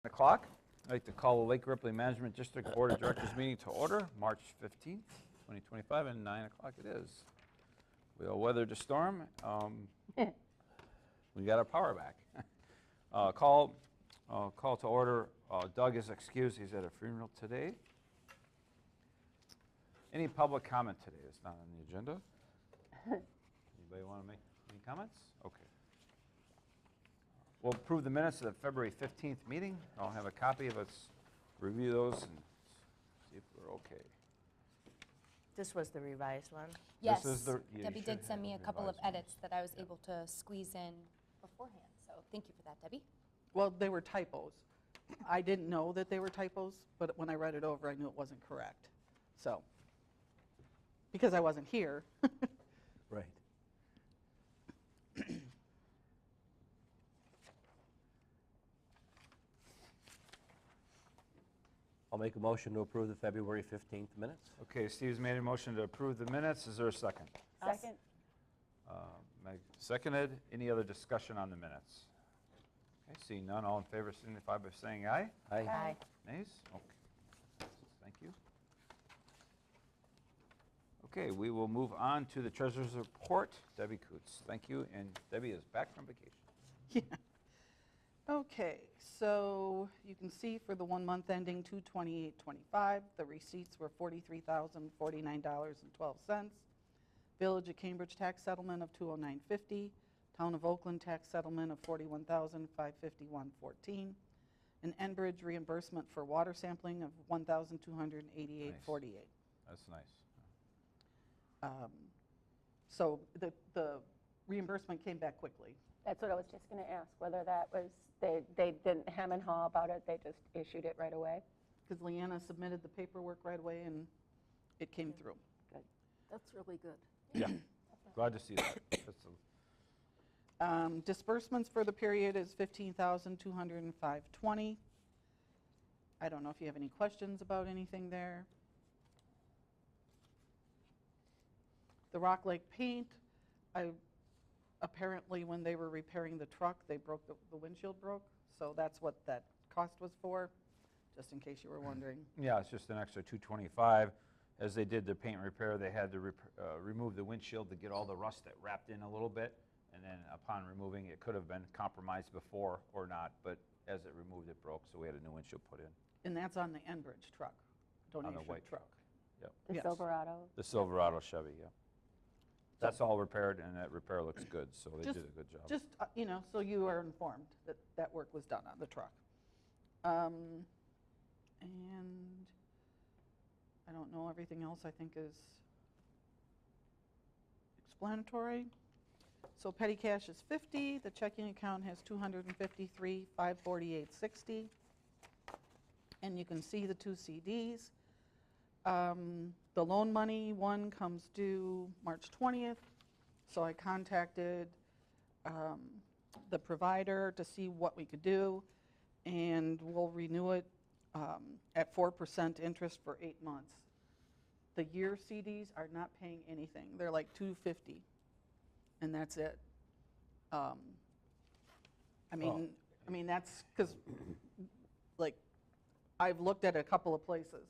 o'clock. I'd like to call the Lake Ripley Management District Board of Directors meeting to order, March 15th, 2025, and 9 o'clock it is. We all weathered the storm. We got our power back. Call to order. Doug is excused. He's at a funeral today. Any public comment today? It's not on the agenda. Anybody want to make any comments? Okay. We'll approve the minutes of the February 15th meeting. I'll have a copy of it. Review those and see if we're okay. This was the revised one? Yes. This is the, yeah, Debbie did send me a couple of revised edits that I was able to squeeze in beforehand. So thank you for that, Debbie. Well, they were typos. I didn't know that they were typos, but when I read it over, I knew it wasn't correct. So, because I wasn't here. Right. I'll make a motion to approve the February 15th minutes. Okay, Steve's made a motion to approve the minutes. Is there a second? Second. Meg seconded. Any other discussion on the minutes? Okay, seeing none, all in favor signify by saying aye. Aye. Nays? Okay. Thank you. Okay, we will move on to the treasurer's report. Debbie Coots, thank you. And Debbie is back from vacation. Yeah. Okay, so you can see for the 1 month ending 2/28/25, the receipts were $43,049.12. Village of Cambridge tax settlement of $209.50. Town of Oakland tax settlement of $41,551.14. An Enbridge reimbursement for water sampling of $1,288.48. That's nice. So the reimbursement came back quickly. That's what I was just going to ask, whether that was, they didn't hem and haw about it, they just issued it right away? Because Leanna submitted the paperwork right away and it came through. Good. That's really good. Yeah, glad to see that. That's Disbursements for the period is $15,205.20. I don't know if you have any questions about anything there. The Rock Lake paint, apparently when they were repairing the truck, they broke the windshield broke, so that's what that cost was for, just in case you were wondering. Yeah, it's just an extra $225. As they did the paint repair, they had to remove the windshield to get all the rust that wrapped in a little bit, and then upon removing it, could have been compromised before or not, but as it removed, it broke, so we had a new windshield put in. And that's on the Enbridge truck, donation white truck. Yep. The Yes. Silverado? The Silverado Chevy, yeah. That's all repaired, and that repair looks good, so they did a good job. Just, so you are informed that that work was done on the truck. And I don't know, everything else I think is explanatory. So petty cash is 50, the checking account has 253,548.60. And you can see the two CDs. The loan money one comes due March 20th, so I contacted the provider to see what we could do, and we'll renew it at 4% interest for 8 months. The year CDs are not paying anything. They're like $250, and that's it. I mean, that's because, like, I've looked at a couple of places,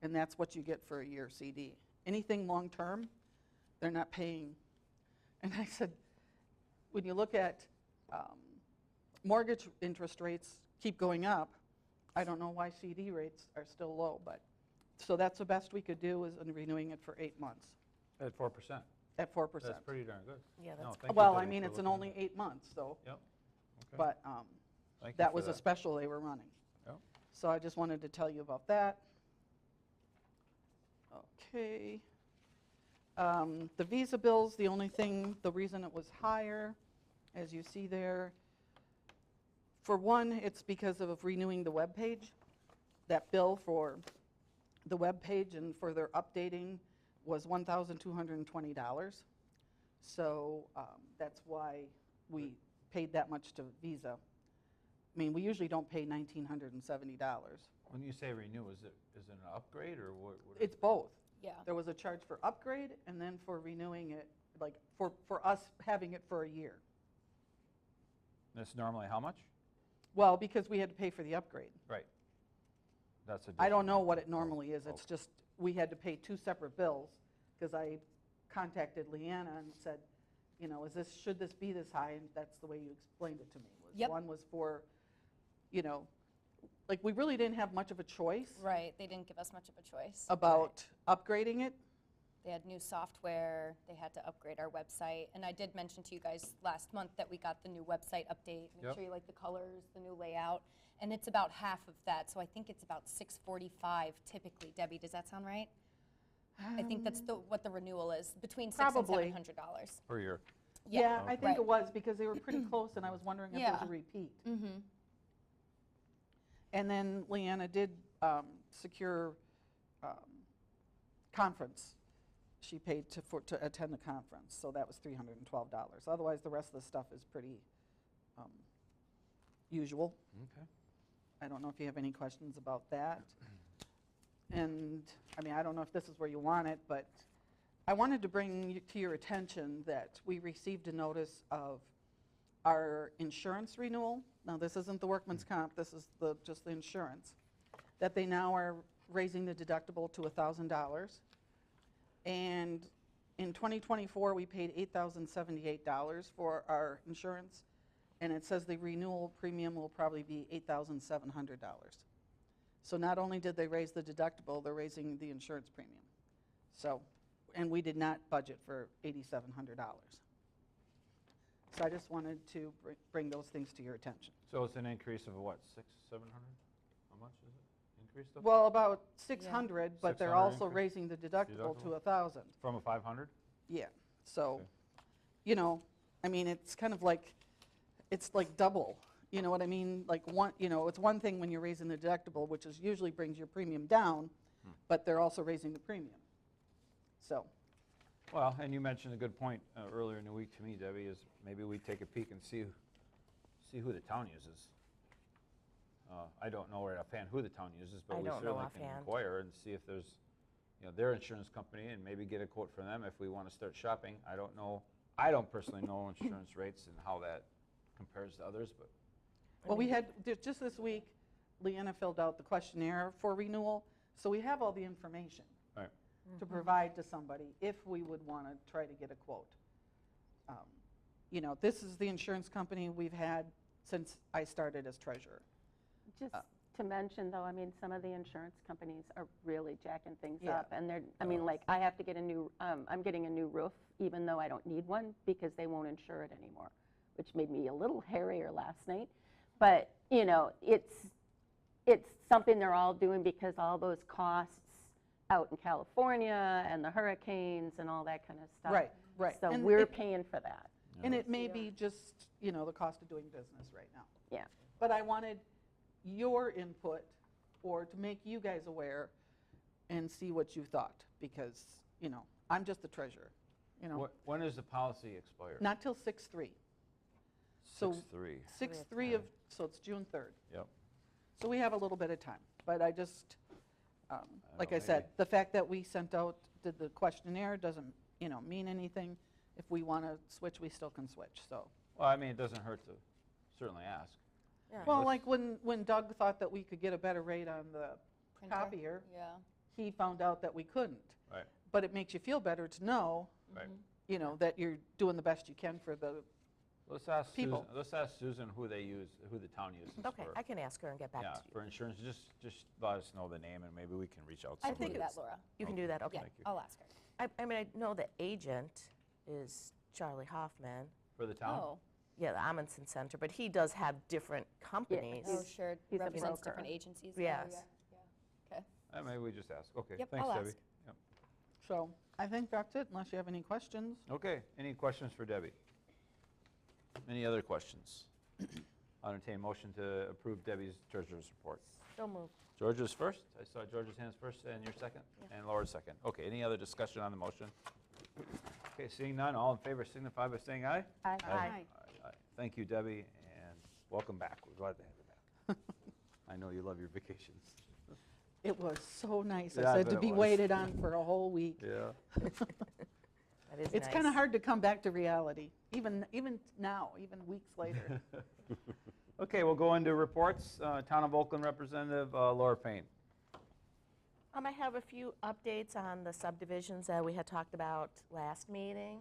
and that's what you get for a year CD. Anything long-term, they're not paying. And I said, when you look at mortgage interest rates keep going up, I don't know why CD rates are still low, but so that's the best we could do is in renewing it for 8 months At 4%. at 4%. That's pretty darn good. Yeah, that's thank you, Well, I Debbie, mean, for it's in looking only 8 months, so, Yep. Okay. but Thank you that for was a special they were running. Yep. So I just wanted to tell you about that. Okay. The visa bills, the only thing, the reason it was higher, as you see there, for one, it's because of renewing the web page. That bill for the web page and for their updating was $1,220. So that's why we paid that much to Visa. I mean, we usually don't pay $1,970. When you say renew, is it an upgrade or what? It's both. Yeah. There was a charge for upgrade and then for renewing it, like for us having it for a year. That's normally how much? Well, because we had to pay for the upgrade. Right. That's a I don't know different- what it normally is. It's okay. just, we had to pay 2 separate bills, because I contacted Leanna and said, you know, should this be this high? And that's the way you explained it to me. Yep. One was for, you know, like, we really didn't have much of a choice Right, they didn't give us much of a choice. about upgrading it. They had new software, they had to upgrade our website, and I did mention to you guys last month that we got the new website update. Make Yep. sure you like the colors, the new layout, and it's about half of that, so I think it's about $645 typically. Debbie, does that sound right? I think that's what the renewal is, between $600 Probably. and $700. Per year. Yeah, I think Right. it was, because they were pretty close, and I was wondering if it was Yeah. a repeat. Mm-hmm. And then Leanna did secure conference. She paid to attend the conference, so that was $312. Otherwise, the rest of the stuff is pretty usual. Okay. I don't know if you have any questions about that. And, I mean, I don't know if this is where you want it, but I wanted to bring to your attention that we received a notice of our insurance renewal. Now, this isn't the workman's comp, this is just the insurance, that they now are raising the deductible to $1,000. And in 2024, we paid $8,078 for our insurance, and it says the renewal premium will probably be $8,700. So not only did they raise the deductible, they're raising the insurance premium. So, and we did not budget for $8,700. So I just wanted to bring those things to your attention. So it's an increase of what, 700? How much is it? Increased of? Well, about 600, but they're 600 also increase? raising the deductible to Deductible? 1,000. From a 500? Yeah, so, Okay. you know, I mean, it's kind of like, it's like double, you know what I mean? Like one, you know, it's one thing when you're raising the deductible, which is usually brings your premium down, but they're also raising the premium. So, Well, and you mentioned a good point earlier in the week to me, Debbie, is maybe we take a peek and see who the town uses. I don't know right offhand who the town uses, but I we don't know certainly can offhand. inquire and see if there's, you know, their insurance company, and maybe get a quote from them if we want to start shopping. I don't know, I don't personally know insurance rates and how that compares to others, but well, we had, just this week, Leanna filled out the questionnaire for renewal, so we have all the information Right. to provide to somebody if we would want to try to get a quote. You know, this is the insurance company we've had since I started as treasurer. Just to mention, though, I mean, some of the insurance companies are really jacking things Yeah. up, and they're, I mean, like, I have to get a new, I'm getting a new roof, even though I don't need one, because they won't insure it anymore, which made me a little hairier last night. But, you know, it's something they're all doing because all those costs out in California and the hurricanes and all that kind of stuff. Right, right. So And we're it- paying for that. And it may be just, you know, the cost of doing business right now. Yeah. But I wanted your input, or to make you guys aware and see what you thought, because, you know, I'm just the treasurer, you know. when does the policy expire? Not till 6/3. So 6/3. 6/3 of, so it's June 3rd. Yep. So we have a little bit of time, but I just, like know, I said, maybe- the fact that we did the questionnaire doesn't, you know, mean anything. If we want to switch, we still can switch, so. Well, I mean, it doesn't hurt to certainly ask. Yeah. Well, Let's- like when Doug thought that we could get a better rate on the Printer? copier, Yeah. he found out that we couldn't. Right. But it makes you feel better to know, Right. you know, that you're doing the best you can for the, Let's ask People. Susan, let's ask Susan who they use, who the town uses Okay, for, I can ask her and get back yeah, to you. for insurance. Just let us know the name, and maybe we can reach out to I somebody. think that, Laura. You can do that, okay. Yeah, Thank you. I'll ask her. I mean, I know the agent is Charlie Hoffman, For the town? Oh, yeah, the Amundsen Center, but he does have different companies. oh, sure, he's a represents broker. different agencies. Yes. Yeah. Okay. Maybe we just ask. Okay, Yep, thanks, I'll Debbie. ask. Yep. so I think that's it, unless you have any questions. Okay, any questions for Debbie? Any other questions? I'll entertain a motion to approve Debbie's treasurer's report. So moved. George's first. I saw George's hands first, and your second? And Laura's second. Okay, any other discussion on the motion? Okay, seeing none, all in favor signify by saying aye. Aye. Aye. Thank you, Debbie, and welcome back. We're glad to have you back. I know you love your vacations. It was so nice. Yeah, I I said bet to it be was. waited on for a whole week. Yeah. That is It's kind of nice. hard to come back to reality, even now, even weeks later. Okay, we'll go into reports. Town of Oakland Representative Laura Payne. I have a few updates on the subdivisions that we had talked about last meeting.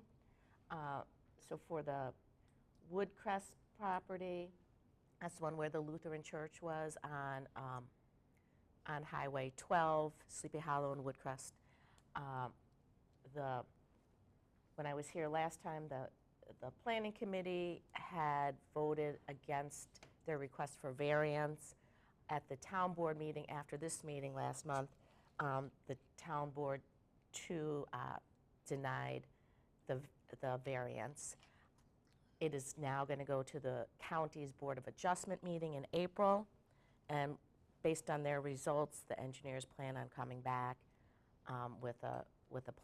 So for the Woodcrest property, that's the one where the Lutheran Church was on Highway 12, Sleepy Hollow and Woodcrest. When I was here last time, the planning committee had voted against their request for variance. At the town board meeting after this meeting last month, the town board too denied the variance. It is now going to go to the county's Board of Adjustment meeting in April, and based on their results, the engineers plan on coming back with a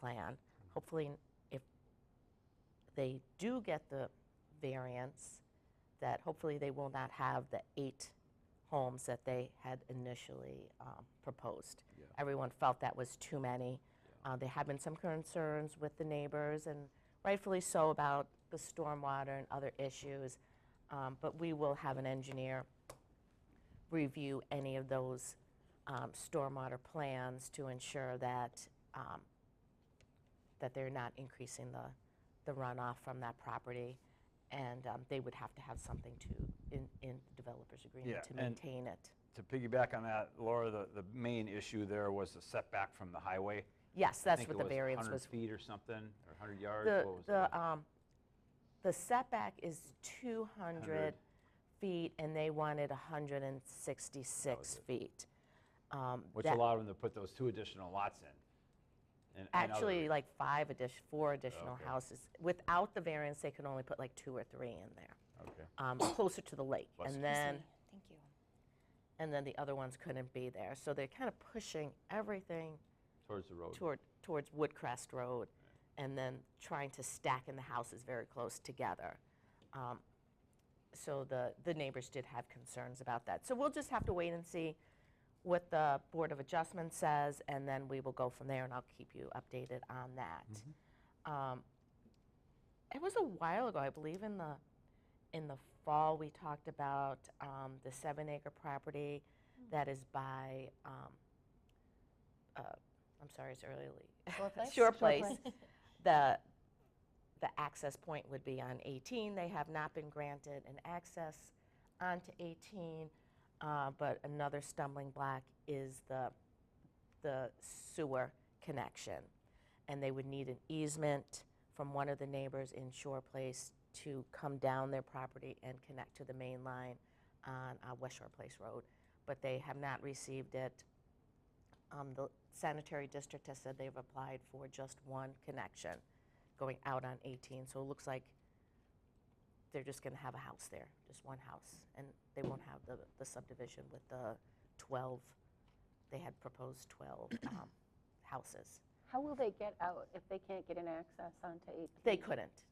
plan. Hopefully, if they do get the variance, that hopefully they will not have the 8 homes that they had initially proposed. Yeah. Everyone felt that was too many. There have been some concerns with the neighbors, and rightfully so, about the stormwater and other issues. But we will have an engineer review any of those stormwater plans to ensure that that they're not increasing the runoff from that property. And they would have to have something in the developer's agreement to and maintain it. To piggyback on that, Laura, the main issue there was the setback from the highway. Yes, I that's think what it the was variance 100 was. feet or something, or 100 yards. The, What was the, it? the setback is 200 100. feet, and they wanted 166 feet. Which that- allowed them to put those 2 additional lots in. And Actually, other- like 4 additional Okay. houses. Without the variance, they could only put like 2 or 3 in there, Okay. closer to the lake. Bless you. And then, Thank you. and then the other ones couldn't be there. So they're kind of pushing everything Towards the road. towards Woodcrest Road, and then trying to stack in the houses very close together. So the neighbors did have concerns about that. So we'll just have to wait and see what the Board of Adjustment says, and then we will go from there, and I'll keep you updated on that. It was a while ago, I believe in the fall, we talked about the 7-acre property that is by, I'm sorry, it's early. Shore Place? Shore Place. The access point would be on 18. They have not been granted an access onto 18, but another stumbling block is the sewer connection. And they would need an easement from one of the neighbors in Shore Place to come down their property and connect to the main line on West Shore Place Road. But they have not received it. The sanitary district has said they've applied for just one connection going out on 18. So it looks like they're just going to have a house there, just one house. And they won't have the subdivision with the 12, they had proposed 12 houses. How will they get out if they can't get an access onto 18? They couldn't.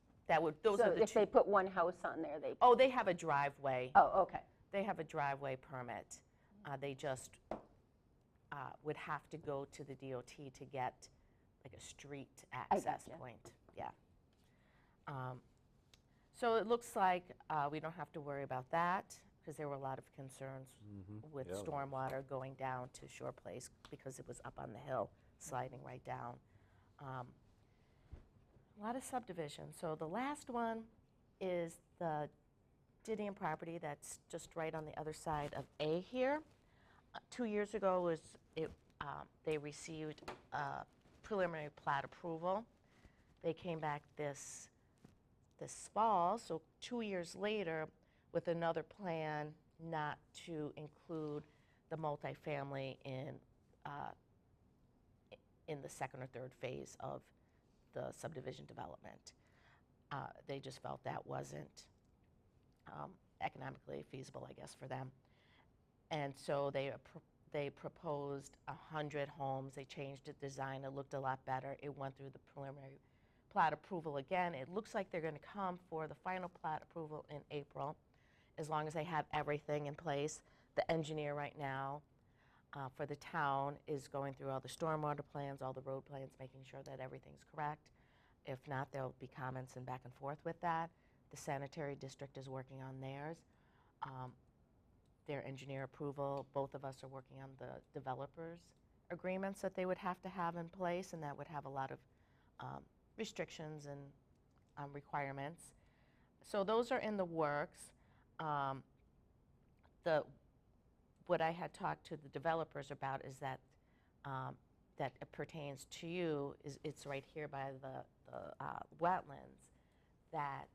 Those So are the if two. they put one house on there, they, Oh, they have a driveway. oh, okay. They have a driveway permit. They just would have to go to the DOT to get like a street access gotcha. point. Yeah. So it looks like we don't have to worry about that, because there were a lot of concerns with Yeah. stormwater going down to Shore Place because it was up on the hill, sliding right down. A lot of subdivisions. So the last one is the Didion property that's just right on the other side of A here. 2 years ago they received preliminary plat approval. They came back this fall, so 2 years later, with another plan not to include the multifamily in the second or third phase of the subdivision development. They just felt that wasn't economically feasible, I guess, for them. And so they proposed 100 homes. They changed the design. It looked a lot better. It went through the preliminary plat approval again. It looks like they're going to come for the final plat approval in April, as long as they have everything in place. The engineer right now for the town is going through all the stormwater plans, all the road plans, making sure that everything's correct. If not, there'll be comments and back and forth with that. The sanitary district is working on theirs. their engineer approval. Both of us are working on the developers agreements that they would have to have in place, and that would have a lot of restrictions and requirements. So those are in the works. What I had talked to the developers about is that that it pertains to you, is it's right here by the wetlands, that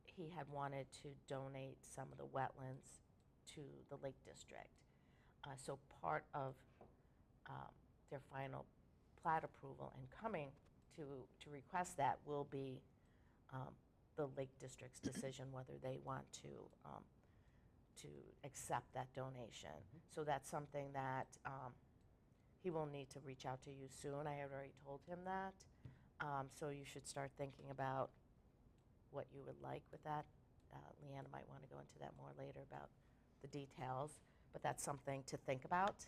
he had wanted to donate some of the wetlands to the Lake District. So part of their final plat approval and coming to request that will be the Lake District's decision whether they want to accept that donation. So that's something that he will need to reach out to you soon. I had already told him that. So you should start thinking about what you would like with that. Leanna might want to go into that more later about the details, but that's something to think about.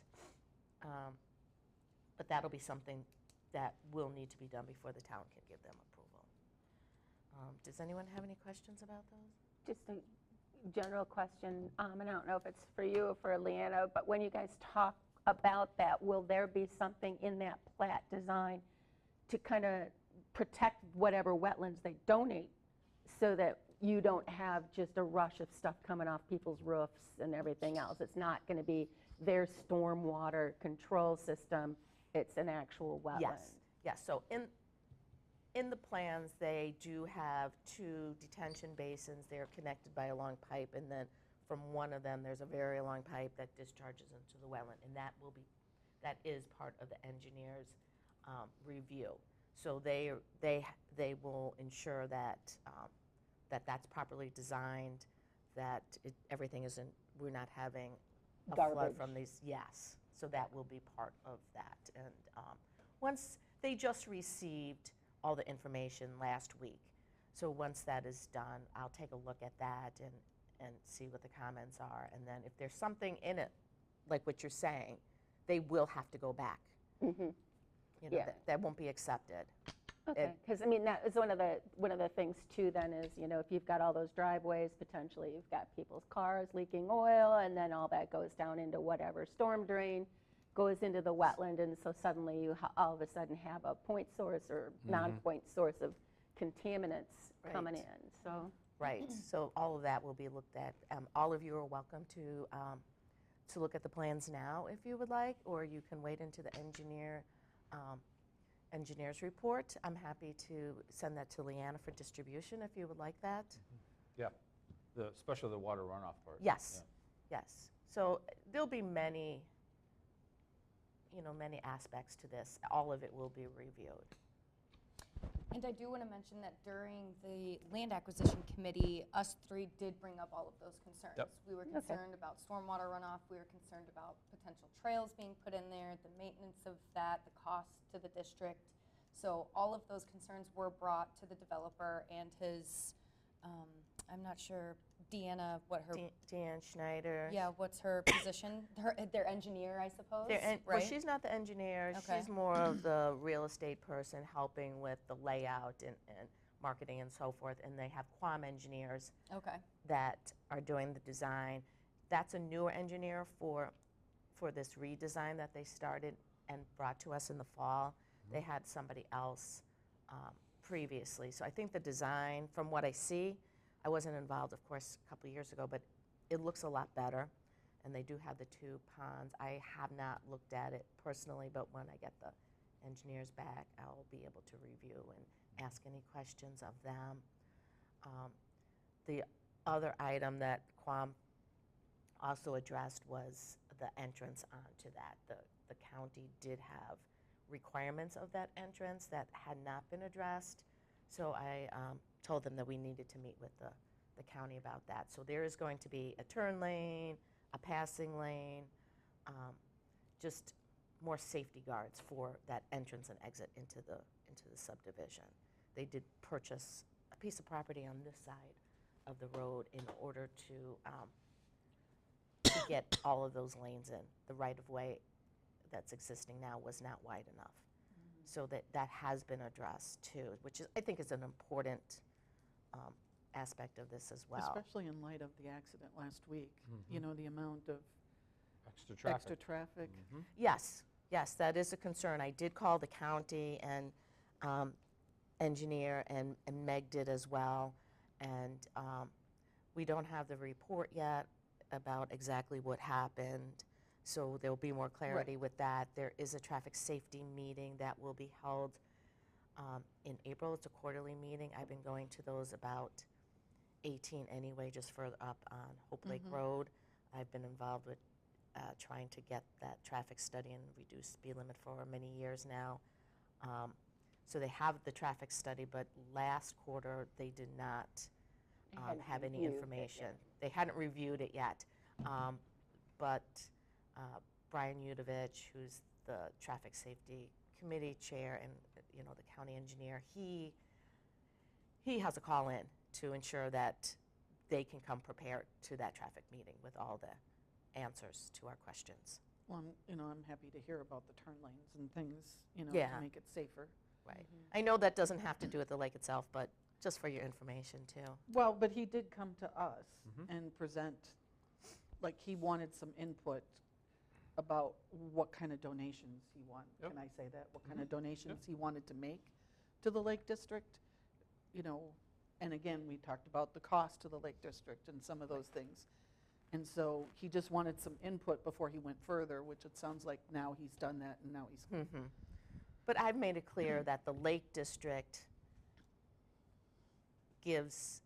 But that'll be something that will need to be done before the town can give them approval. Does anyone have any questions about those? Just a general question, and I don't know if it's for you or for Leanna, but when you guys talk about that, will there be something in that plat design to kind of protect whatever wetlands they donate so that you don't have just a rush of stuff coming off people's roofs and everything else? It's not going to be their stormwater control system, it's an actual wetland. Yes. So in the plans, they do have 2 detention basins. They're connected by a long pipe, and then from one of them, there's a very long pipe that discharges into the wetland, and that is part of the engineer's review. So they will ensure that that's properly designed, that everything isn't, we're not having a flood Garbage. from these. Yes. So that will be part of that. And once they just received all the information last week, so once that is done, I'll take a look at that and see what the comments are. And then if there's something in it, like what you're saying, they will have to go back. Mm-hmm. You know, Yeah. that won't be accepted. Okay, because I mean, that is one of the things too then is, you know, if you've got all those driveways, potentially you've got people's cars leaking oil, and then all that goes down into whatever storm drain goes into the wetland, and so suddenly you all of a sudden have a point source or non-point source of contaminants coming Right. in, so. Right, so all of that will be looked at. All of you are welcome to look at the plans now if you would like, or you can wait into the engineer's report. I'm happy to send that to Leanna for distribution if you would like that. Yeah, especially the water runoff part. Yes, yes. So there'll be many aspects to this. All of it will be reviewed. And I do want to mention that during the Land Acquisition Committee, us 3 did bring up all of those concerns. Yep. We were concerned about stormwater runoff, we were concerned about potential trails being put in there, the maintenance of that, the cost to the district. So all of those concerns were brought to the developer and his, I'm not sure, Deanna, what her, Deanne Schneider. yeah, what's her position? Their engineer, I suppose, Well, right? she's not the engineer. Okay. She's more of the real estate person helping with the layout and marketing and so forth. And they have Quam engineers Okay, that are doing the design. That's a newer engineer for this redesign that they started and brought to us in the fall. They had somebody else previously. So I think the design, from what I see, I wasn't involved, of course, a couple of years ago, but it looks a lot better. And they do have the 2 ponds. I have not looked at it personally, but when I get the engineers back, I'll be able to review and ask any questions of them. The other item that Quam also addressed was the entrance onto that. The county did have requirements of that entrance that had not been addressed. So I told them that we needed to meet with the county about that. So there is going to be a turn lane, a passing lane, just more safety guards for that entrance and exit into the subdivision. They did purchase a piece of property on this side of the road in order to get all of those lanes in. The right-of-way that's existing now was not wide enough. So that has been addressed too, which is, I think is an important aspect of this as well. Especially in light of the accident last week, you know, the amount of Extra traffic. extra traffic. Yes, yes, that is a concern. I did call the county and engineer, and Meg did as well. And we don't have the report yet about exactly what happened, so there'll be more clarity with that. There is a traffic safety meeting that will be held in April. It's a quarterly meeting. I've been going to those about 18 anyway, just further up on Hope Lake Road. I've been involved with trying to get that traffic study and reduce speed limit for many years now. So they have the traffic study, but last quarter they did not hadn't have any reviewed it information. yet. They hadn't reviewed it yet. But Brian Udovich, who's the traffic safety committee chair and the county engineer, he has a call in to ensure that they can come prepared to that traffic meeting with all the answers to our questions. Well, I'm happy to hear about the turn lanes and things, Yeah. to make it safer. Right. I know that doesn't have to do with the lake itself, but just for your information too. Well, but he did come to us and present, like, he wanted some input about what kind of donations he wanted. Yep. Can I say that? What kind of donations he wanted to make to the Lake District, and again, we talked about the cost to the Lake District and some of those things. And so he just wanted some input before he went further, which it sounds like now he's done that and now he's, But I've made it clear that the Lake District gives,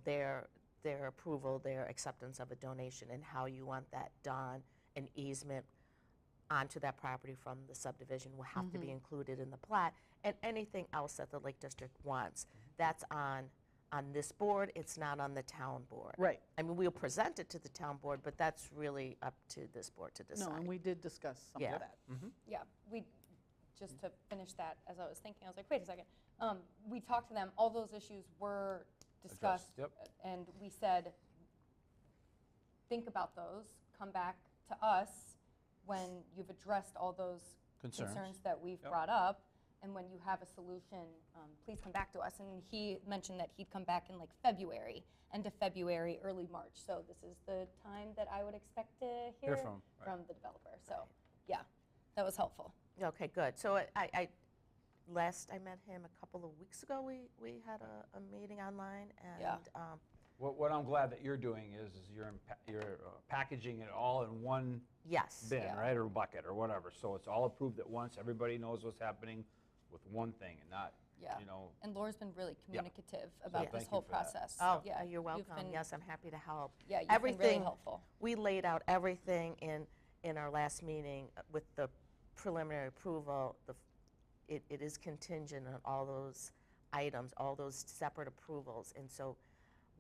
their approval, their acceptance of a donation and how you want that done, an easement onto that property from the subdivision will have to be included in the plat, and anything else that the Lake District wants. That's on this board, it's not on the town board. right. I mean, we'll present it to the town board, but that's really up to this board to decide. No, and we did discuss some Yeah. of that. Yeah, just to finish that, as I was thinking, I was like, wait a second. We talked to them, all those issues were discussed. Yep. And we said, think about those, come back to us when you've addressed all those concerns that we've Yep. brought up, and when you have a solution, please come back to us. And he mentioned that he'd come back in like February, end of February, early March. So this is the time that I would expect to hear from, right. the developer. So, yeah, that was helpful. Okay, good. So last I met him a couple of weeks ago, we had a meeting online, and Yeah. What I'm glad that you're doing is you're packaging it all in one yes. bin, Yeah. right, or bucket, or whatever. So it's all approved at once. Everybody knows what's happening with one thing, and not, Yeah. And Laura's been really communicative So about thank this you whole for that. process. Oh, yeah, you're you've welcome. been- Yes, I'm happy to help. Yeah, you've been really Everything- helpful. We laid out everything in our last meeting with the preliminary approval. It is contingent on all those items, all those separate approvals. And so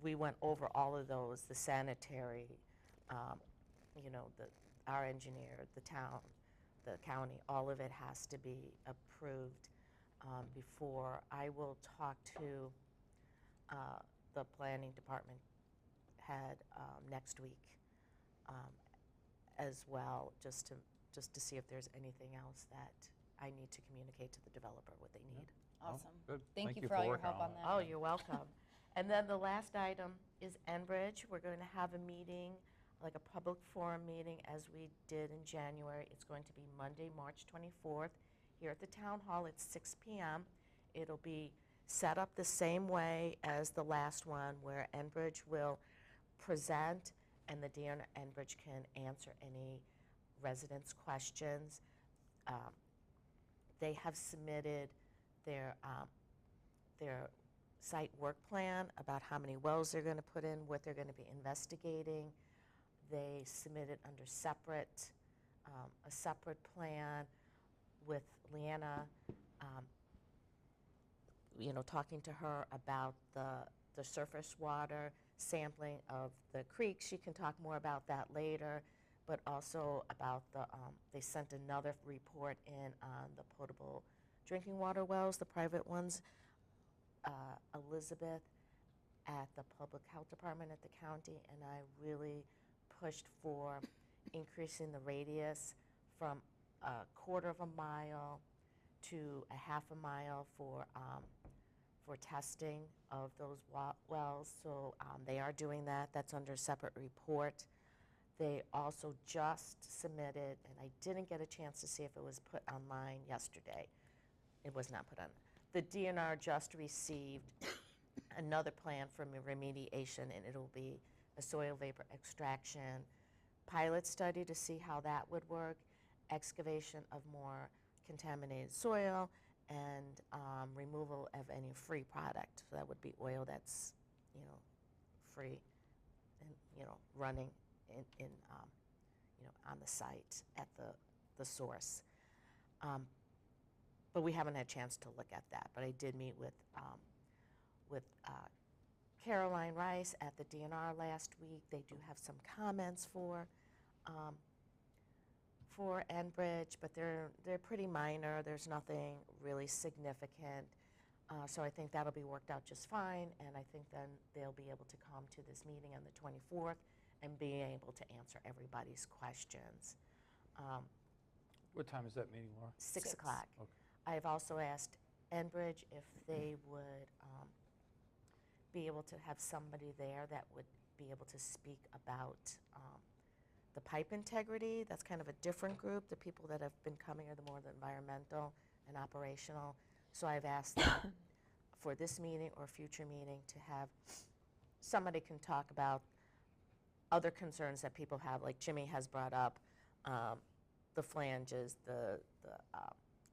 we went over all of those, the sanitary, our engineer, the town, the county, all of it has to be approved before. I will talk to the planning department head next week as well, just to see if there's anything else that I need to communicate to the developer what they need. Awesome. Good. Thank you for all your working help on that. Oh, you're welcome. And then the last item is Enbridge. We're going to have a meeting, like a public forum meeting, as we did in January. It's going to be Monday, March 24th, here at the Town Hall at 6 p.m. It'll be set up the same way as the last one, where Enbridge will present, and the Deanna Enbridge can answer any residents' questions. They have submitted their site work plan about how many wells they're going to put in, what they're going to be investigating. They submitted under a separate plan with Leanna, talking to her about the surface water sampling of the creek. She can talk more about that later, but also about they sent another report in on the potable drinking water wells, the private ones. Elizabeth at the Public Health Department at the county, and I really pushed for increasing the radius from a quarter of a mile to a half a mile for for testing of those wells, so they are doing that. That's under separate report. They also just submitted, and I didn't get a chance to see if it was put online yesterday. It was not put on. The DNR just received another plan for remediation, and it'll be a soil vapor extraction pilot study to see how that would work, excavation of more contaminated soil, and removal of any free product. So that would be oil that's, free and, running in on the site at the source. But we haven't had a chance to look at that. But I did meet with Caroline Rice at the DNR last week. They do have some comments for Enbridge, but they're pretty minor. There's nothing really significant. So I think that'll be worked out just fine, and I think then they'll be able to come to this meeting on the 24th and be able to answer everybody's questions. What time is that meeting, Laura? 6 o'clock. Okay. I've also asked Enbridge if they would be able to have somebody there that would be able to speak about the pipe integrity. That's kind of a different group. The people that have been coming are the more the environmental and operational. So I've asked them for this meeting or future meeting to have somebody can talk about other concerns that people have, like Jimmy has brought up, the flanges, the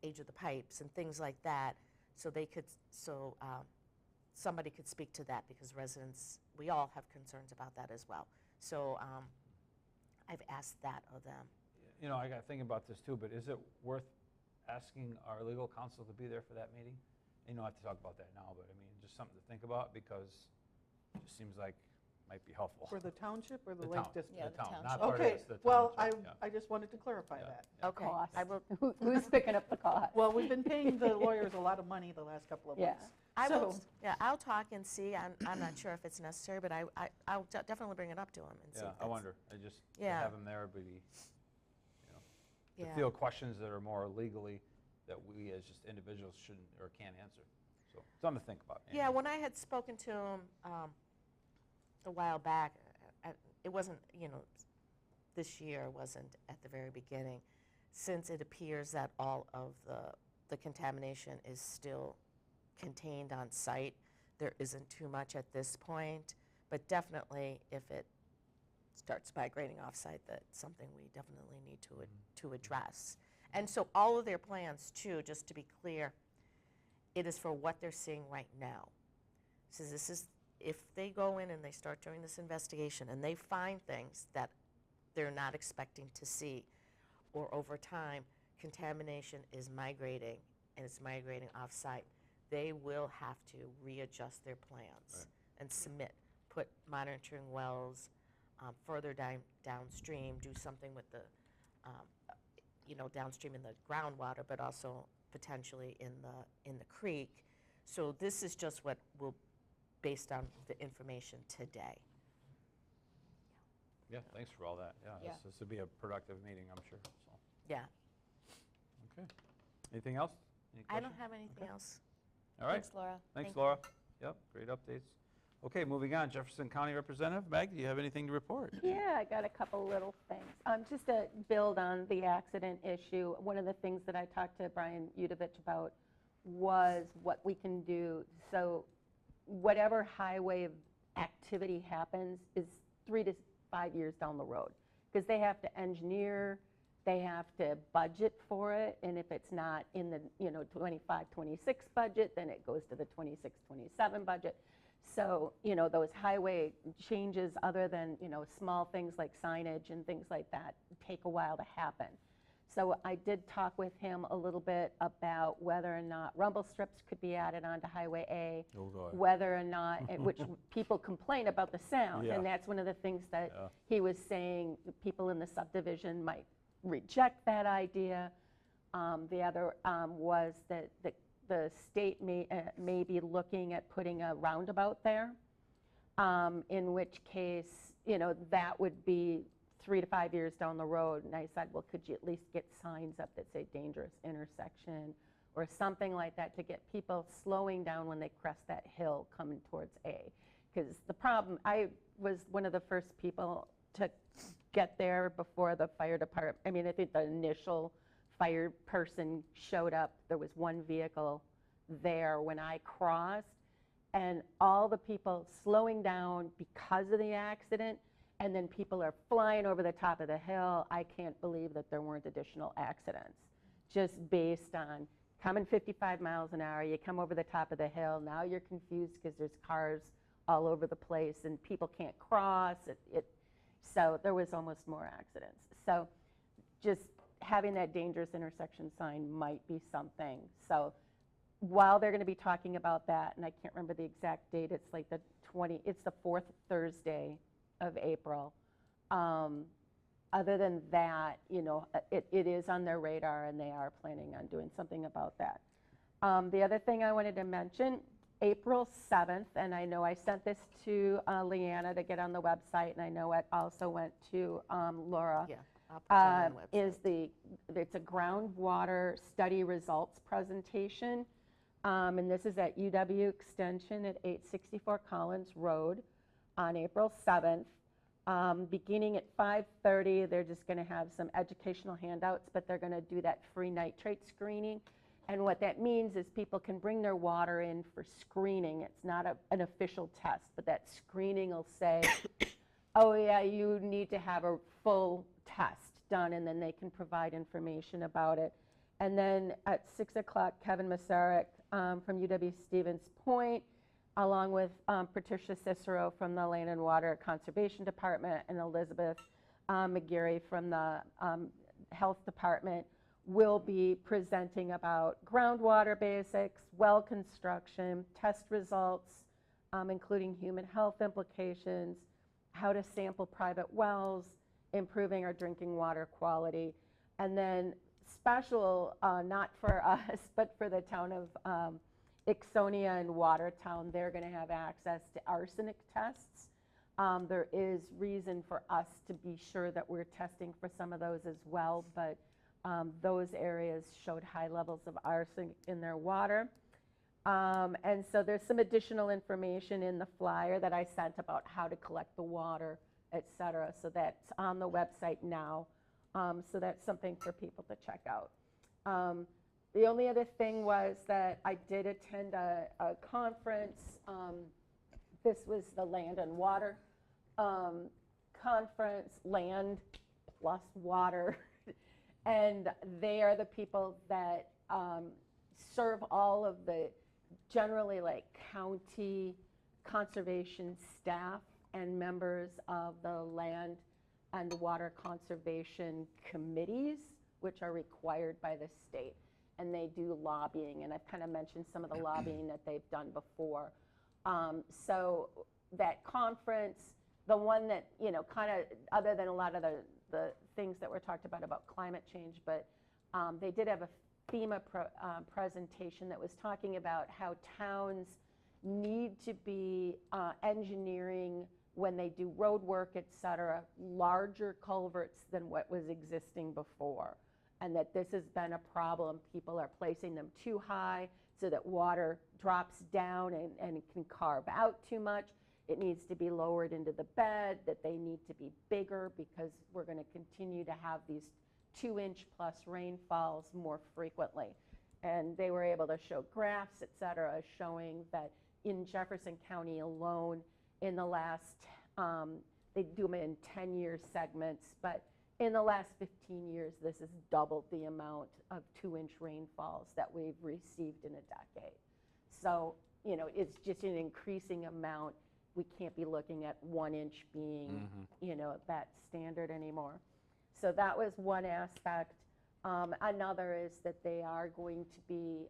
age of the pipes, and things like that. So they could, somebody could speak to that, because residents, we all have concerns about that as well. So I've asked that of them. I got to think about this too, but is it worth asking our legal counsel to be there for that meeting? You don't have to talk about that now, but I mean, just something to think about, because it just seems like might be helpful. For the township or the The Lake town, District? Yeah, the the town, township. not part of Okay, this, the well, township, yeah. I just wanted to clarify Yeah, that. yeah. Okay, Cost. I will. Who's picking up the cost? Well, we've been paying the lawyers a lot of money the last couple of Yeah. months. I will. So- Yeah, I'll talk and see. I'm not sure if it's necessary, but I'll definitely bring it up to him and see. Yeah, if I that's- wonder, to Yeah. have them there, but to Yeah. field questions that are more legally, that we as just individuals shouldn't or can't answer. So, something to think about. Yeah, when I had spoken to him a while back, it wasn't, this year wasn't at the very beginning, since it appears that all of the contamination is still contained on site. There isn't too much at this point, but definitely if it starts migrating off-site, that's something we definitely need to address. And so all of their plans, too, just to be clear, it is for what they're seeing right now. So this is, if they go in and they start doing this investigation and they find things that they're not expecting to see, or over time, contamination is migrating and it's migrating off-site, they will have to readjust their plans and put monitoring wells further downstream, do something with the, downstream in the groundwater, but also potentially in the creek. So this is just what will, based on the information today. Yeah, thanks for all that. Yeah, Yeah. this would be a productive meeting, I'm sure, so. Yeah, Okay. Anything else? Any I don't questions? have anything Okay. else. All right. Thanks, Laura. Thanks, Thank you. Laura. Yep, great updates. Okay, moving on. Jefferson County Representative, Meg, do you have anything to report? Yeah, I got a couple little things. Just to build on the accident issue, one of the things that I talked to Brian Udovich about was what we can do. So whatever highway activity happens is 3 to 5 years down the road, because they have to engineer, they have to budget for it, and if it's not in the 25, 26 budget, then it goes to the 26, 27 budget. So, those highway changes, other than, small things like signage and things like that, take a while to happen. So I did talk with him a little bit about whether or not rumble strips could be added onto Highway A, Oh, God. whether or not, which people complain about the sound, Yeah. and that's one of the things that Yeah. he was saying, people in the subdivision might reject that idea. The other was that the state may be looking at putting a roundabout there, in which case, that would be 3 to 5 years down the road. And I said, well, could you at least get signs up that say dangerous intersection, or something like that to get people slowing down when they crest that hill coming towards A. Because the problem, I was one of the first people to get there before the fire department. I mean, I think the initial fire person showed up. There was one vehicle there when I crossed, and all the people slowing down because of the accident, and then people are flying over the top of the hill. I can't believe that there weren't additional accidents, just based on coming 55 miles an hour, you come over the top of the hill, now you're confused because there's cars all over the place and people can't cross. So there was almost more accidents. So just having that dangerous intersection sign might be something. So while they're going to be talking about that, and I can't remember the exact date, it's like it's the 4th Thursday of April. Other than that, you know, it is on their radar, and they are planning on doing something about that. The other thing I wanted to mention, April 7th, and I know I sent this to Leanna to get on the website, and I know it also went to Laura. Yeah, I'll put that on the website. It's a groundwater study results presentation, and this is at UW Extension at 864 Collins Road on April 7th. Beginning at 5:30, they're just going to have some educational handouts, but they're going to do that free nitrate screening. And what that means is people can bring their water in for screening. It's not an official test, but that screening will say, oh yeah, you need to have a full test done, and then they can provide information about it. And then at 6 o'clock, Kevin Masaryk from UW-Stevens Point, along with Patricia Cicero from the Land and Water Conservation Department and Elizabeth McGarry from the Health Department, will be presenting about groundwater basics, well construction, test results, including human health implications, how to sample private wells, improving our drinking water quality, and then special, not for us, but for the town of Ixonia and Watertown, they're going to have access to arsenic tests. There is reason for us to be sure that we're testing for some of those as well, but those areas showed high levels of arsenic in their water. And so there's some additional information in the flyer that I sent about how to collect the water, et cetera. So that's on the website now. So that's something for people to check out. The only other thing was that I did attend a conference. This was the Land and Water Conference, Land plus Water. And they are the people that serve all of the generally like county conservation staff and members of the land and water conservation committees, which are required by the state. And they do lobbying, and I've kind of mentioned some of the lobbying that they've done before. So that conference, the one that, you know, kind of, other than a lot of the things that were talked about climate change, but they did have a FEMA presentation that was talking about how towns need to be engineering, when they do road work, et cetera, larger culverts than what was existing before. And that this has been a problem. People are placing them too high so that water drops down and can carve out too much. It needs to be lowered into the bed, that they need to be bigger because we're going to continue to have these 2-inch plus rainfalls more frequently. And they were able to show graphs, et cetera, showing that in Jefferson County alone, in the last, they do them in 10-year segments, but in the last 15 years, this has doubled the amount of 2-inch rainfalls that we've received in a decade. So, you know, it's just an increasing amount. We can't be looking at 1 inch being, you know, that standard anymore. So that was one aspect. Another is that they are going to be,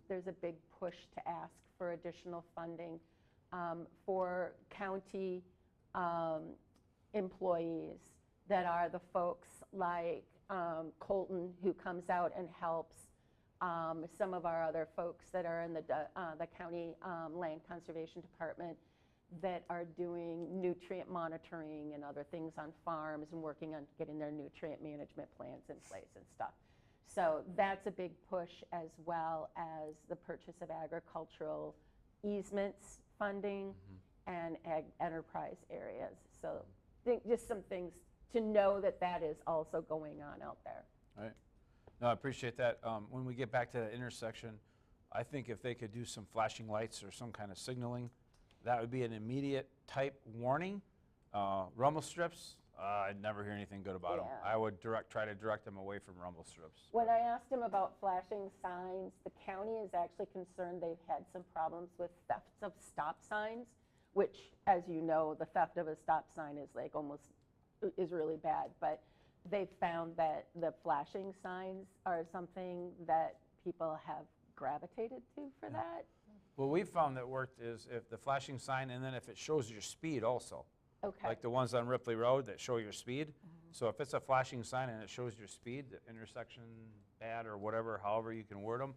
there's a big push to ask for additional funding for county employees that are the folks like Colton, who comes out and helps, some of our other folks that are in the county land conservation department that are doing nutrient monitoring and other things on farms and working on getting their nutrient management plans in place and stuff. So that's a big push, as well as the purchase of agricultural easements funding and ag enterprise areas. So just some things to know that that is also going on out there. All right. No, I appreciate that. When we get back to that intersection, I think if they could do some flashing lights or some kind of signaling, that would be an immediate type warning. Rumble strips, I'd never hear anything good about them. Yeah. I would try to direct them away from rumble strips. When I asked him about flashing signs, the county is actually concerned they've had some problems with thefts of stop signs, which, as you know, the theft of a stop sign is like almost, is really bad. But they found that the flashing signs are something that people have gravitated to for that. What we've found that worked is if the flashing sign, and then if it shows your speed also. Okay. Like the ones on Ripley Road that show your speed. So if it's a flashing sign and it shows your speed, the intersection bad or whatever, however you can word them,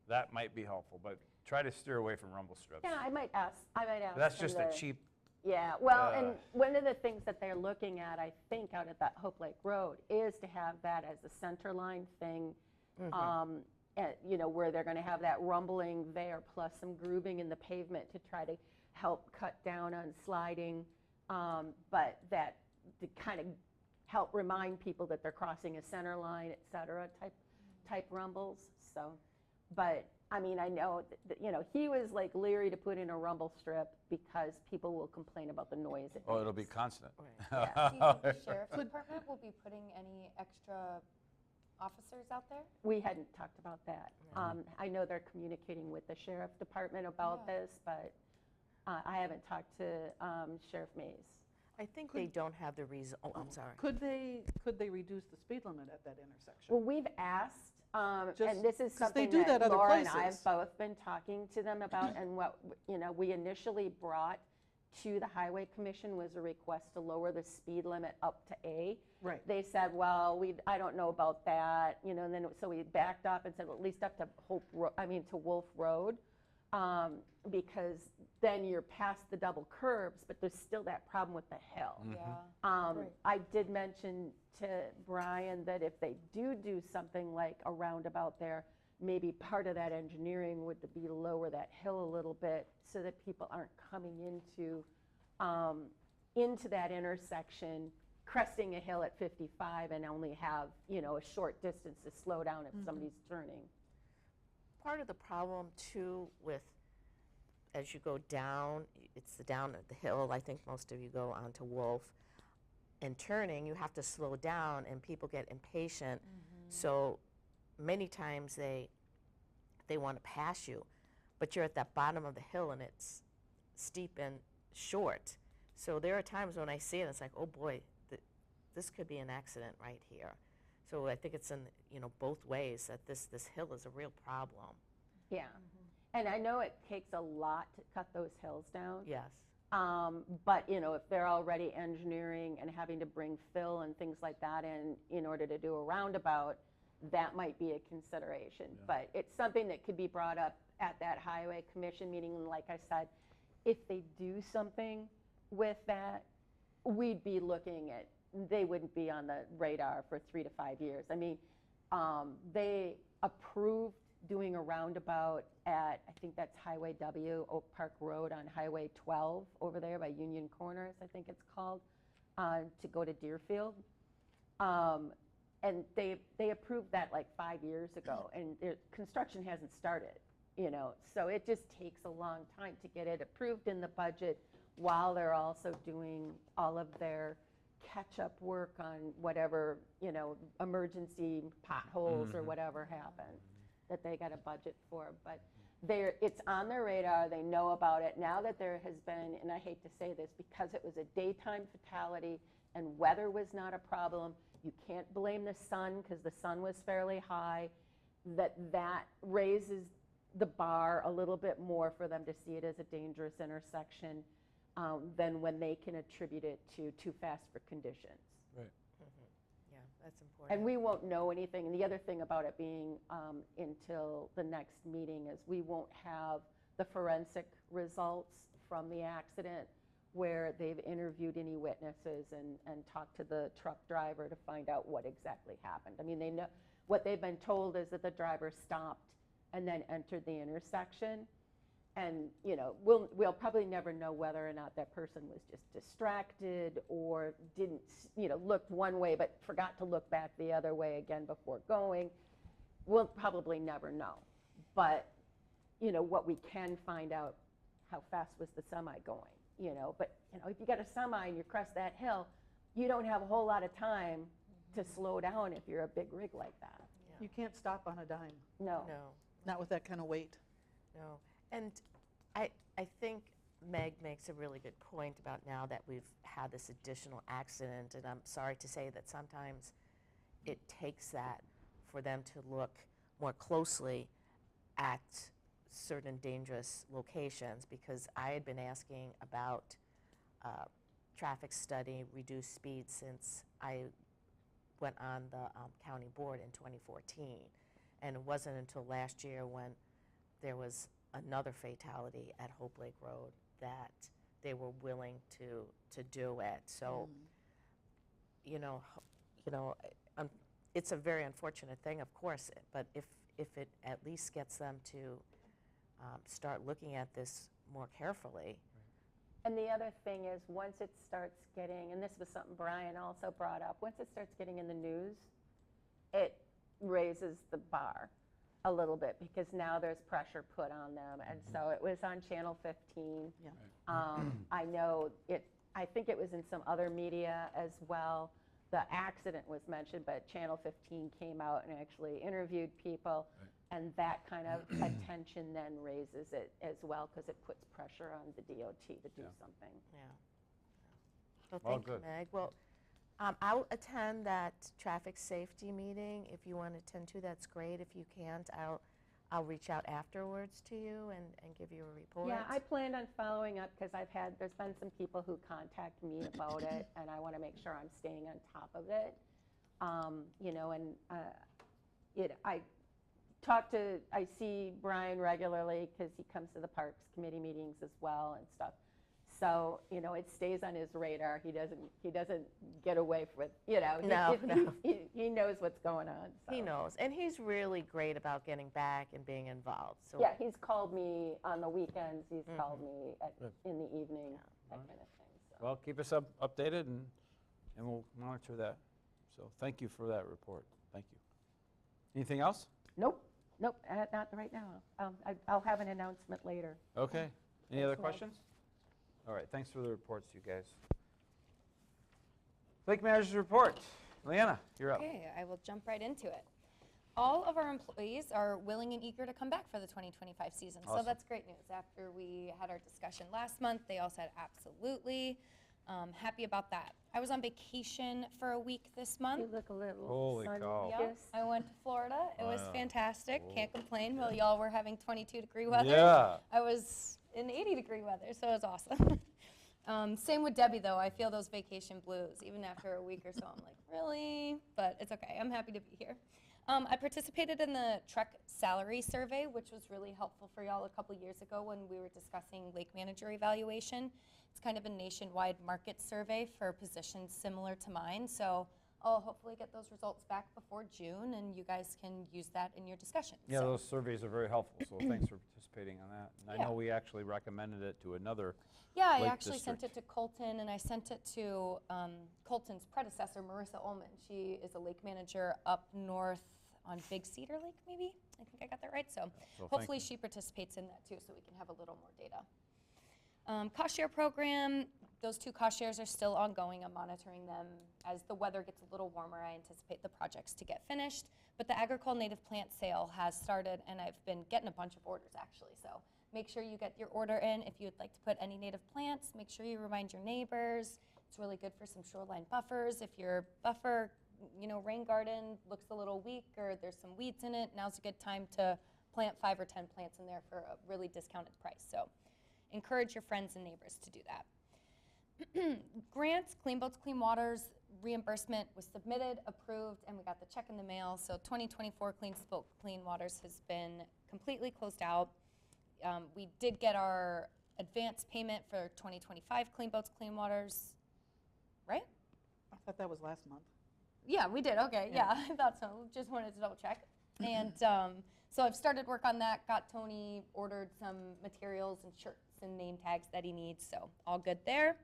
that might be helpful. But try to steer away from rumble strips. Yeah, I might ask. But that's him just to- a cheap. Yeah, well, and one of the things that they're looking at, I think, out at that Hope Lake Road is to have that as a center line thing, you know, where they're going to have that rumbling there plus some grooving in the pavement to try to help cut down on sliding, but that to kind of help remind people that they're crossing a center line, et cetera, type rumbles. So, but I mean, I know that, you know, he was like leery to put in a rumble strip because people will complain about the noise it Oh, it'll be makes. constant. Yeah. Do you think the sheriff's department will be putting any extra officers out there? We hadn't talked about that. I know they're communicating with the sheriff department about Yeah. this, but I haven't talked to Sheriff Mays. I think they don't have the reason, oh, I'm sorry. Could they reduce the speed limit at that intersection? Well, we've asked, Just- and this is 'cause they something do that that other Laura and I places. have both been talking to them about, and what, you know, we initially brought to the Highway Commission was a request to lower the speed limit up to A. Right. They said, well, I don't know about that, you know, and then, so we backed up and said, well, at least up to to Wolf Road, because then you're past the double curbs, but there's still that problem with the hill. Yeah. Right. I did mention to Brian that if they do something like a roundabout there, maybe part of that engineering would be to lower that hill a little bit so that people aren't coming into that intersection, cresting a hill at 55 and only have, you know, a short distance to slow down if somebody's turning. Part of the problem too with, as you go down, it's down the hill, I think most of you go onto Wolf, and turning, you have to slow down and people get impatient. So many times they want to pass you, but you're at that bottom of the hill and it's steep and short. So there are times when I see it, it's like, oh boy, this could be an accident right here. So I think it's in, you know, both ways that this hill is a real problem. Yeah. And I know it takes a lot to cut those hills down. Yes. But, you know, if they're already engineering and having to bring fill and things like that in order to do a roundabout, that might be a consideration. But it's something that could be brought up at that highway commission meeting. Like I said, if they do something with that, we'd be looking at, they wouldn't be on the radar for 3 to 5 years. I mean, they approved doing a roundabout at, I think that's Highway W, Oak Park Road on Highway 12 over there by Union Corners, I think it's called, to go to Deerfield. And they approved that like 5 years ago, and construction hasn't started, you know. So it just takes a long time to get it approved in the budget while they're also doing all of their catch-up work on whatever, you know, emergency potholes or whatever happened that they got a budget for. But it's on their radar, they know about it. Now that there has been, and I hate to say this, because it was a daytime fatality and weather was not a problem, you can't blame the sun because the sun was fairly high, that raises the bar a little bit more for them to see it as a dangerous intersection than when they can attribute it to too fast for conditions. Right. Yeah, that's important. And we won't know anything. And the other thing about it being until the next meeting is we won't have the forensic results from the accident where they've interviewed any witnesses and talked to the truck driver to find out what exactly happened. I mean, they know, What they've been told is that the driver stopped and then entered the intersection. And, you know, we'll probably never know whether or not that person was just distracted or didn't, you know, looked one way but forgot to look back the other way again before going. We'll probably never know. But, you know, what we can find out, how fast was the semi going, you know? But, you know, if you got a semi and you crest that hill, you don't have a whole lot of time to slow down if you're a big rig like that. You can't stop on a dime, No. No, not with that kind of weight. no. And I think Meg makes a really good point about now that we've had this additional accident, and I'm sorry to say that sometimes it takes that for them to look more closely at certain dangerous locations, because I had been asking about traffic study, reduced speed, since I went on the county board in 2014. And it wasn't until last year when there was another fatality at Hope Lake Road that they were willing to do it. So, you know, it's a very unfortunate thing, of course, but if it at least gets them to start looking at this more carefully. And the other thing is, once it starts getting, and this was something Brian also brought up, once it starts getting in the news, it raises the bar a little bit, because now there's pressure put on them. And so it was on Channel 15. Yeah. I know I think it was in some other media as well. The accident was mentioned, but Channel 15 came out and actually interviewed people. And that kind of attention then raises it as well, because it puts pressure on the DOT to do something. Yeah. Well, Well, thank you, good. Meg. Well, I'll attend that traffic safety meeting. If you want to attend to, that's great. If you can't, I'll reach out afterwards to you and give you a report. Yeah, I planned on following up, because there's been some people who contact me about it, and I want to make sure I'm staying on top of it. You know, and I see Brian regularly, because he comes to the Parks Committee meetings as well and stuff. So, you know, it stays on his radar. He doesn't get away with, you know, No. he knows what's going on. So. He knows, and he's really great about getting back and being involved. So Yeah, he's called me on the weekends. He's called me in the evening, that kind of thing. So. Well, keep us updated, and we'll monitor that. So thank you for that report. Thank you. Anything else? Nope, not right now. I'll have an announcement later. Okay. Any other Thanks, Meg. questions? All right, thanks for the reports, you guys. Lake Manager's report. Leanna, you're up. Okay, I will jump right into it. All of our employees are willing and eager to come back for the 2025 season, so Awesome. that's great news. After we had our discussion last month, they all said absolutely. Happy about that. I was on vacation for a week this month. You look a little Holy sun cow. Yep, kissed. I went to Florida. It was Wow. fantastic. Can't complain. While y'all were having 22-degree weather, Yeah. I was in 80-degree weather, so it was awesome. Same with Debbie, though. I feel those vacation blues. Even after a week or so, I'm like, really? But it's okay. I'm happy to be here. I participated in the truck salary survey, which was really helpful for y'all a couple years ago when we were discussing lake manager evaluation. It's kind of a nationwide market survey for positions similar to mine. So I'll hopefully get those results back before June, and you guys can use that in your discussion. Yeah, So- those surveys are very helpful, so thanks for participating on that. And I Yeah. know we actually recommended it to another. Yeah, I Lake actually sent it to Colton, and I sent it to Colton's predecessor, Marissa Ullman. She is a lake manager up north on Big Cedar Lake, maybe? I think I got that right. So thank hopefully you. she participates in that too, so we can have a little more data. Cost share program, those 2 cost shares are still ongoing. I'm monitoring them. As the weather gets a little warmer, I anticipate the projects to get finished. But the Agricole native plant sale has started, and I've been getting a bunch of orders actually. So make sure you get your order in. If you would like to put any native plants, make sure you remind your neighbors. It's really good for some shoreline buffers. If your buffer, rain garden looks a little weak or there's some weeds in it, now's a good time to plant 5 or 10 plants in there for a really discounted price. So encourage your friends and neighbors to do that. Grants, Clean Boats, Clean Waters reimbursement was submitted, approved, and we got the check in the mail. So 2024 Clean Boats, Clean Waters has been completely closed out. We did get our advance payment for 2025 Clean Boats, Clean Waters, right? I thought that was last month. Yeah, we did, okay, yeah, I thought so, just wanted to double check. And so I've started work on that, got Tony ordered some materials and shirts and name tags that he needs, so all good there.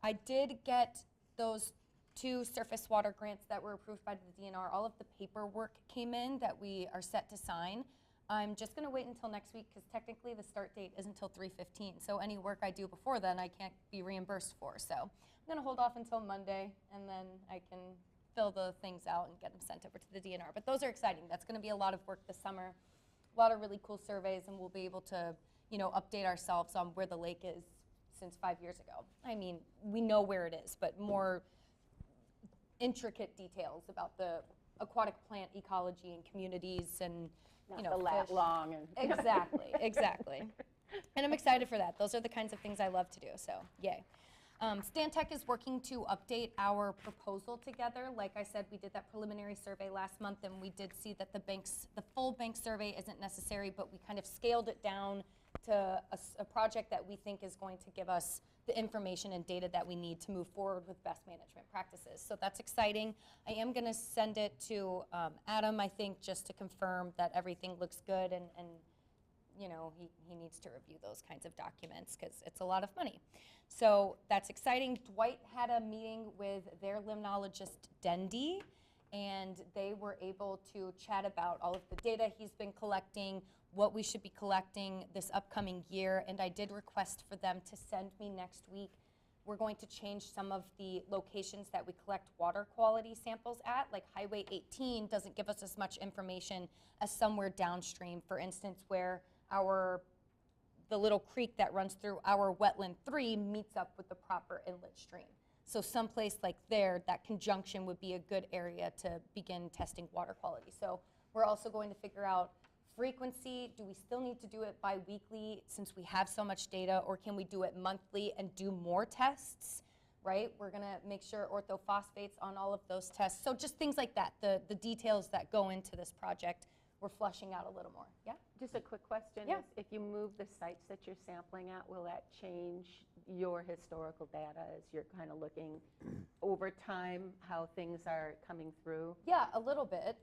I did get those 2 surface water grants that were approved by the DNR. All of the paperwork came in that we are set to sign. I'm just gonna wait until next week because technically the start date isn't until 3/15. So any work I do before then, I can't be reimbursed for. So I'm gonna hold off until Monday and then I can fill the things out and get them sent over to the DNR. But those are exciting. That's gonna be a lot of work this summer. A lot of really cool surveys, and we'll be able to, you know, update ourselves on where the lake is since 5 years ago. I mean, we know where it is, but more intricate details about the aquatic plant ecology and communities and, you know, the lat fish. long and. Exactly, exactly. And I'm excited for that. Those are the kinds of things I love to do, so yay. Stantec is working to update our proposal together. Like I said, we did that preliminary survey last month, and we did see that the full bank survey isn't necessary, but we kind of scaled it down to a project that we think is going to give us the information and data that we need to move forward with best management practices. So that's exciting. I am going to send it to Adam, I think, just to confirm that everything looks good, and you know, he needs to review those kinds of documents because it's a lot of money. So that's exciting. Dwight had a meeting with their limnologist, Dendy, and they were able to chat about all of the data he's been collecting, what we should be collecting this upcoming year, and I did request for them to send me next week. We're going to change some of the locations that we collect water quality samples at, like Highway 18 doesn't give us as much information as somewhere downstream, for instance, where the little creek that runs through our wetland 3 meets up with the proper inlet stream. So someplace like there, that conjunction would be a good area to begin testing water quality. So we're also going to figure out frequency. Do we still need to do it bi-weekly since we have so much data, or can we do it monthly and do more tests, right? We're gonna make sure orthophosphates on all of those tests. So just things like that, the details that go into this project, we're fleshing out a little more, yeah? Just a quick question. Yeah. Is if you move the sites that you're sampling at, will that change your historical data as you're kind of looking over time how things are coming through? Yeah, a little bit.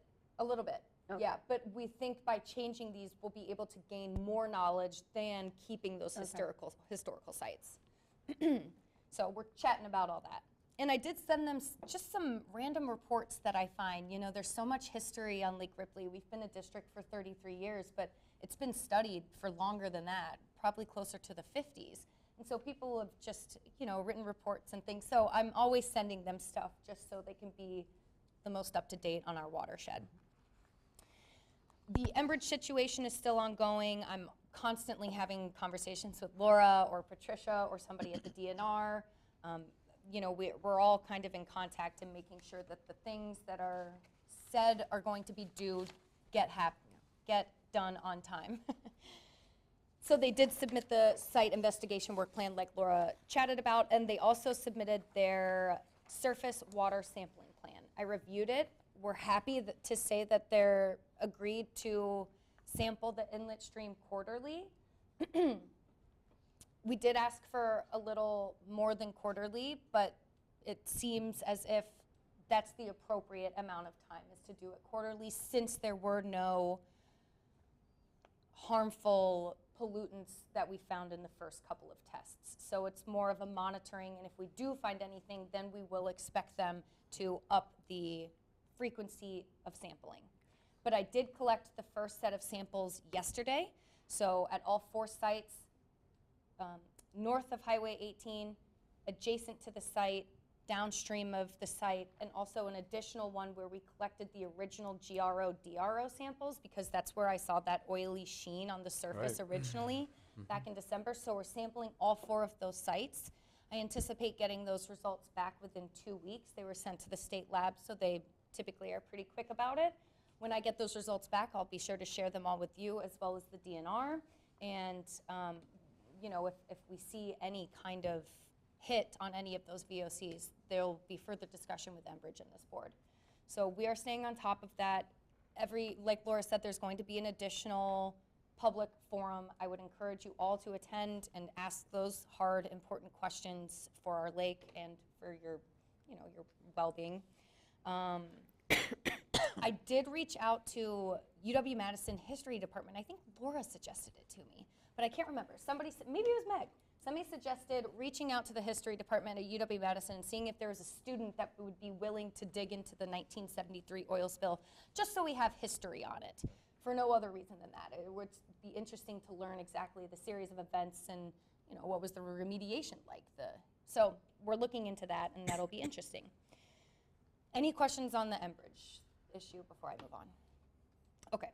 Okay. Yeah, but we think by changing these, we'll be able to gain more knowledge than keeping those historical sites. So we're chatting about all that. And I did send them just some random reports that I find. You know, there's so much history on Lake Ripley. We've been a district for 33 years, but it's been studied for longer than that, probably closer to the 50s. And so people have just, you know, written reports and things. So I'm always sending them stuff just so they can be the most up to date on our watershed. The Enbridge situation is still ongoing. I'm constantly having conversations with Laura or Patricia or somebody at the DNR. You know, we're all kind of in contact and making sure that the things that are said are going to be get done on time. So they did submit the site investigation work plan like Laura chatted about, and they also submitted their surface water sampling plan. I reviewed it. We're happy to say that they're agreed to sample the inlet stream quarterly. We did ask for a little more than quarterly, but it seems as if that's the appropriate amount of time, is to do it quarterly, since there were no harmful pollutants that we found in the first couple of tests. So it's more of a monitoring, and if we do find anything, then we will expect them to up the frequency of sampling. But I did collect the first set of samples yesterday, so at all 4 sites, north of Highway 18, adjacent to the site, downstream of the site, and also an additional one where we collected the original GRO-DRO samples, because that's where I saw that oily sheen on the surface originally back in December. So we're sampling all 4 of those sites. I anticipate getting those results back within 2 weeks. They were sent to the state lab, so they typically are pretty quick about it. When I get those results back, I'll be sure to share them all with you as well as the DNR. And you know, if we see any kind of hit on any of those VOCs, there'll be further discussion with Enbridge and this board. So we are staying on top of that. Like Laura said, there's going to be an additional public forum. I would encourage you all to attend and ask those hard, important questions for our lake and for your, you know, your well-being. I did reach out to UW-Madison History Department. I think Laura suggested it to me, but I can't remember. Somebody, maybe it was Meg. Somebody suggested reaching out to the History Department at UW-Madison and seeing if there was a student that would be willing to dig into the 1973 oil spill, just so we have history on it, for no other reason than that. It would be interesting to learn exactly the series of events and, you know, what was the remediation like. So we're looking into that, and that'll be interesting. Any questions on the Enbridge issue before I move on? Okay.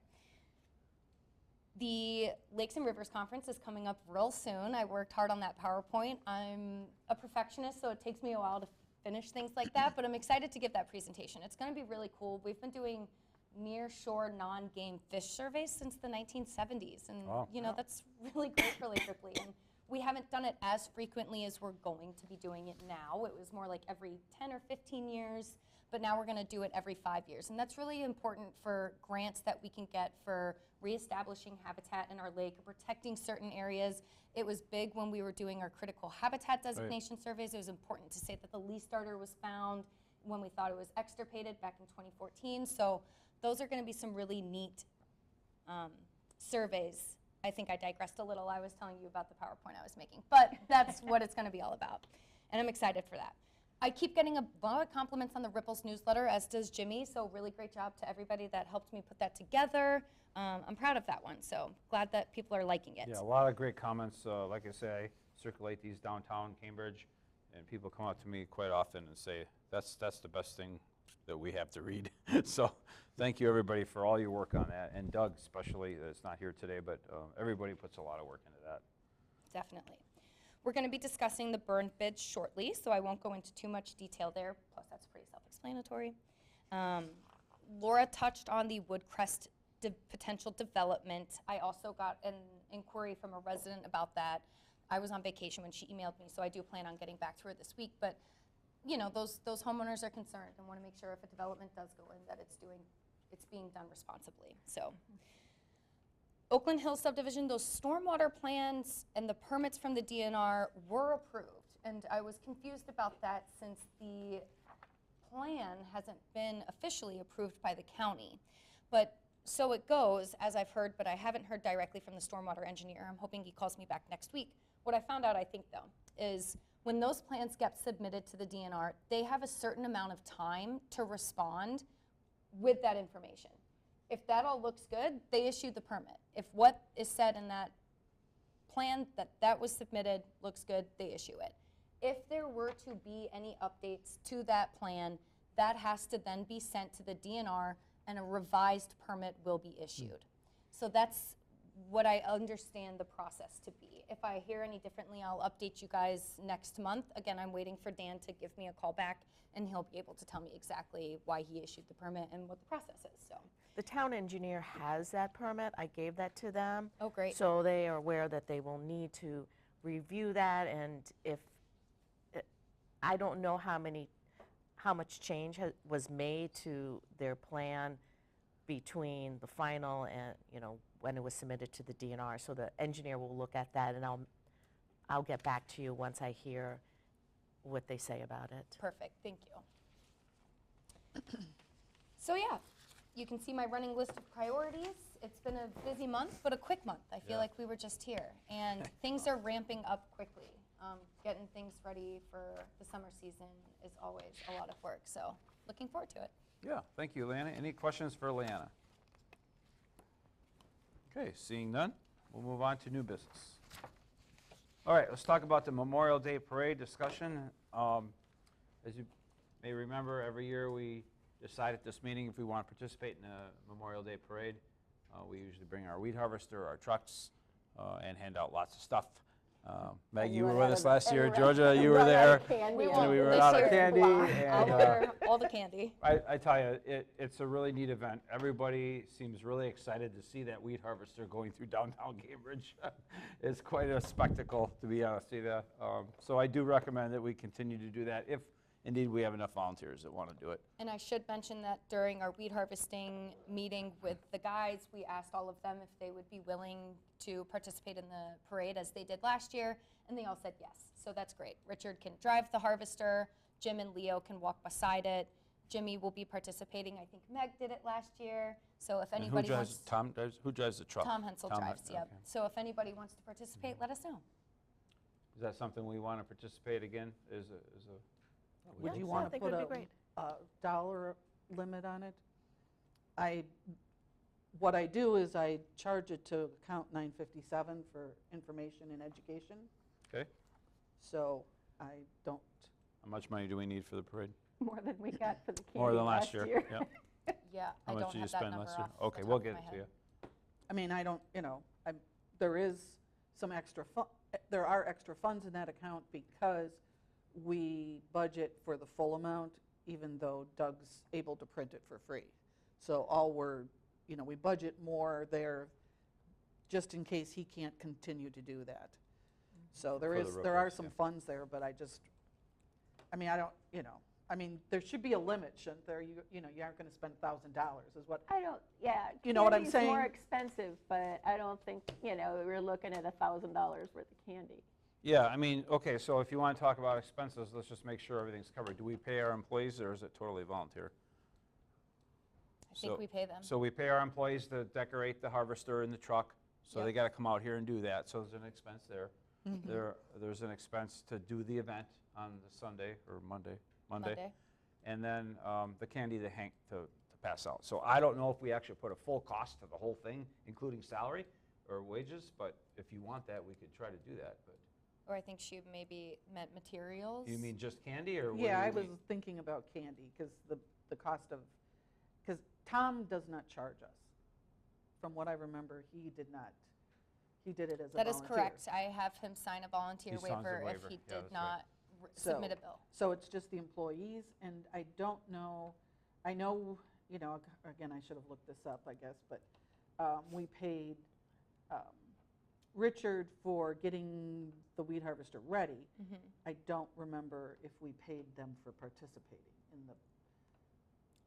The Lakes and Rivers Conference is coming up real soon. I worked hard on that PowerPoint. I'm a perfectionist, so it takes me a while to finish things like that, but I'm excited to give that presentation. It's going to be really cool. We've been doing near-shore non-game fish surveys since the 1970s, and you know, that's really great for Lake Ripley. And we haven't done it as frequently as we're going to be doing it now. It was more like every 10 or 15 years, but now we're going to do it every 5 years. And that's really important for grants that we can get for reestablishing habitat in our lake, protecting certain areas. It was big when we were doing our critical habitat designation surveys. It was important to say that the leaf starter was found when we thought it was extirpated back in 2014. So those are going to be some really neat surveys. I think I digressed a little. I was telling you about the PowerPoint I was making, but that's what it's going to be all about. And I'm excited for that. I keep getting a lot of compliments on the Ripples newsletter, as does Jimmy, so really great job to everybody that helped me put that together. I'm proud of that one, so glad that people are liking it. Yeah, a lot of great comments. Like I say, I circulate these downtown Cambridge, and people come up to me quite often and say, that's the best thing that we have to read. So thank you, everybody, for all your work on that, and Doug especially, that's not here today, but everybody puts a lot of work into that. Definitely. We're going to be discussing the burn bids shortly, so I won't go into too much detail there, plus that's pretty self-explanatory. Laura touched on the Woodcrest potential development. I also got an inquiry from a resident about that. I was on vacation when she emailed me, so I do plan on getting back to her this week, but you know, those homeowners are concerned and want to make sure if a development does go in that it's being done responsibly. So Oakland Hills subdivision, those stormwater plans and the permits from the DNR were approved, and I was confused about that since the plan hasn't been officially approved by the county. But so it goes, as I've heard, but I haven't heard directly from the stormwater engineer. I'm hoping he calls me back next week. What I found out, I think, though, is when those plans get submitted to the DNR, they have a certain amount of time to respond with that information. If that all looks good, they issue the permit. If what is said in that plan that was submitted looks good, they issue it. If there were to be any updates to that plan, that has to then be sent to the DNR and a revised permit will be issued. So that's what I understand the process to be. If I hear any differently, I'll update you guys next month. Again, I'm waiting for Dan to give me a call back, and he'll be able to tell me exactly why he issued the permit and what the process is. So The town engineer has that permit. I gave that to them. Oh, great. So they are aware that they will need to review that, and if, I don't know how much change was made to their plan between the final and, you know, when it was submitted to the DNR. So the engineer will look at that, and I'll get back to you once I hear what they say about it. Perfect, thank you. So yeah, you can see my running list of priorities. It's been a busy month, but a quick month. I feel like we were just here, and things are ramping up quickly. Getting things ready for the summer season is always a lot of work, so looking forward to it. Yeah, thank you, Leanna. Any questions for Leanna? Okay, seeing none, we'll move on to new business. All right, let's talk about the Memorial Day Parade discussion. As you may remember, every year we decide at this meeting if we want to participate in the Memorial Day Parade. We usually bring our weed harvester, our trucks, and hand out lots of stuff. Meg, you were with us last year. Georgia, you were there. And we were out of candy. And, all the candy. I tell you, it's a really neat event. Everybody seems really excited to see that weed harvester going through downtown Cambridge. It's quite a spectacle, to be honest with you. So I do recommend that we continue to do that if indeed we have enough volunteers that want to do it. And I should mention that during our weed harvesting meeting with the guys, we asked all of them if they would be willing to participate in the parade as they did last year, and they all said yes. So that's great. Richard can drive the harvester, Jim and Leo can walk beside it, Jimmy will be participating. I think Meg did it last year. So if And anybody wants, who drives the truck? Tom Hensel drives, Hen- yep. okay. So if anybody wants to participate, let us know. Is that something we want to participate again? Would Yeah, you I want to think put it'd a be great. dollar limit on it? What I do is I charge it to account 957 for information and education. Okay. So I don't, How much money do we need for the parade? More than we got for the candy More than last year? Yeah. Yeah, I How much don't did you have that spend number last year? off the Okay, top we'll of get my it to head. you. I mean, I don't, there is some there are extra funds in that account because we budget for the full amount, even though Doug's able to print it for free. So we budget more there just in case he can't continue to do that. So For the there are ripples, some yeah. funds there, but there should be a limit, shouldn't there? You aren't going to spend $1,000 is what, I don't, yeah. You know what I'm candy's more saying? expensive, but I don't think, we're looking at $1,000 worth of candy. Yeah, I mean, okay, so if you want to talk about expenses, let's just make sure everything's covered. Do we pay our employees, or is it totally volunteer? I think So- we pay them. So we pay our employees to decorate the harvester in the truck, so they Yep. got to come out here and do that, so there's an expense there. There's an expense to do the event on the Sunday or Monday. And then the candy to pass out. So I don't know if we actually put a full cost to the whole thing, including salary or wages, but if you want that, we could try to do that. But Or I think she maybe meant materials. you mean just candy, or what yeah, do I you was mean? thinking about candy because the cost of, because Tom does not charge us. From what I remember, he did not. He did it as a That is volunteer. correct. I have him sign a volunteer He signs the waiver if waiver. he Yeah, did that's right. not So- submit a bill. So it's just the employees, and I don't know, I know, again, I should have looked this up, I guess, but we paid Richard for getting the weed harvester ready. I don't remember if we paid them for participating in the,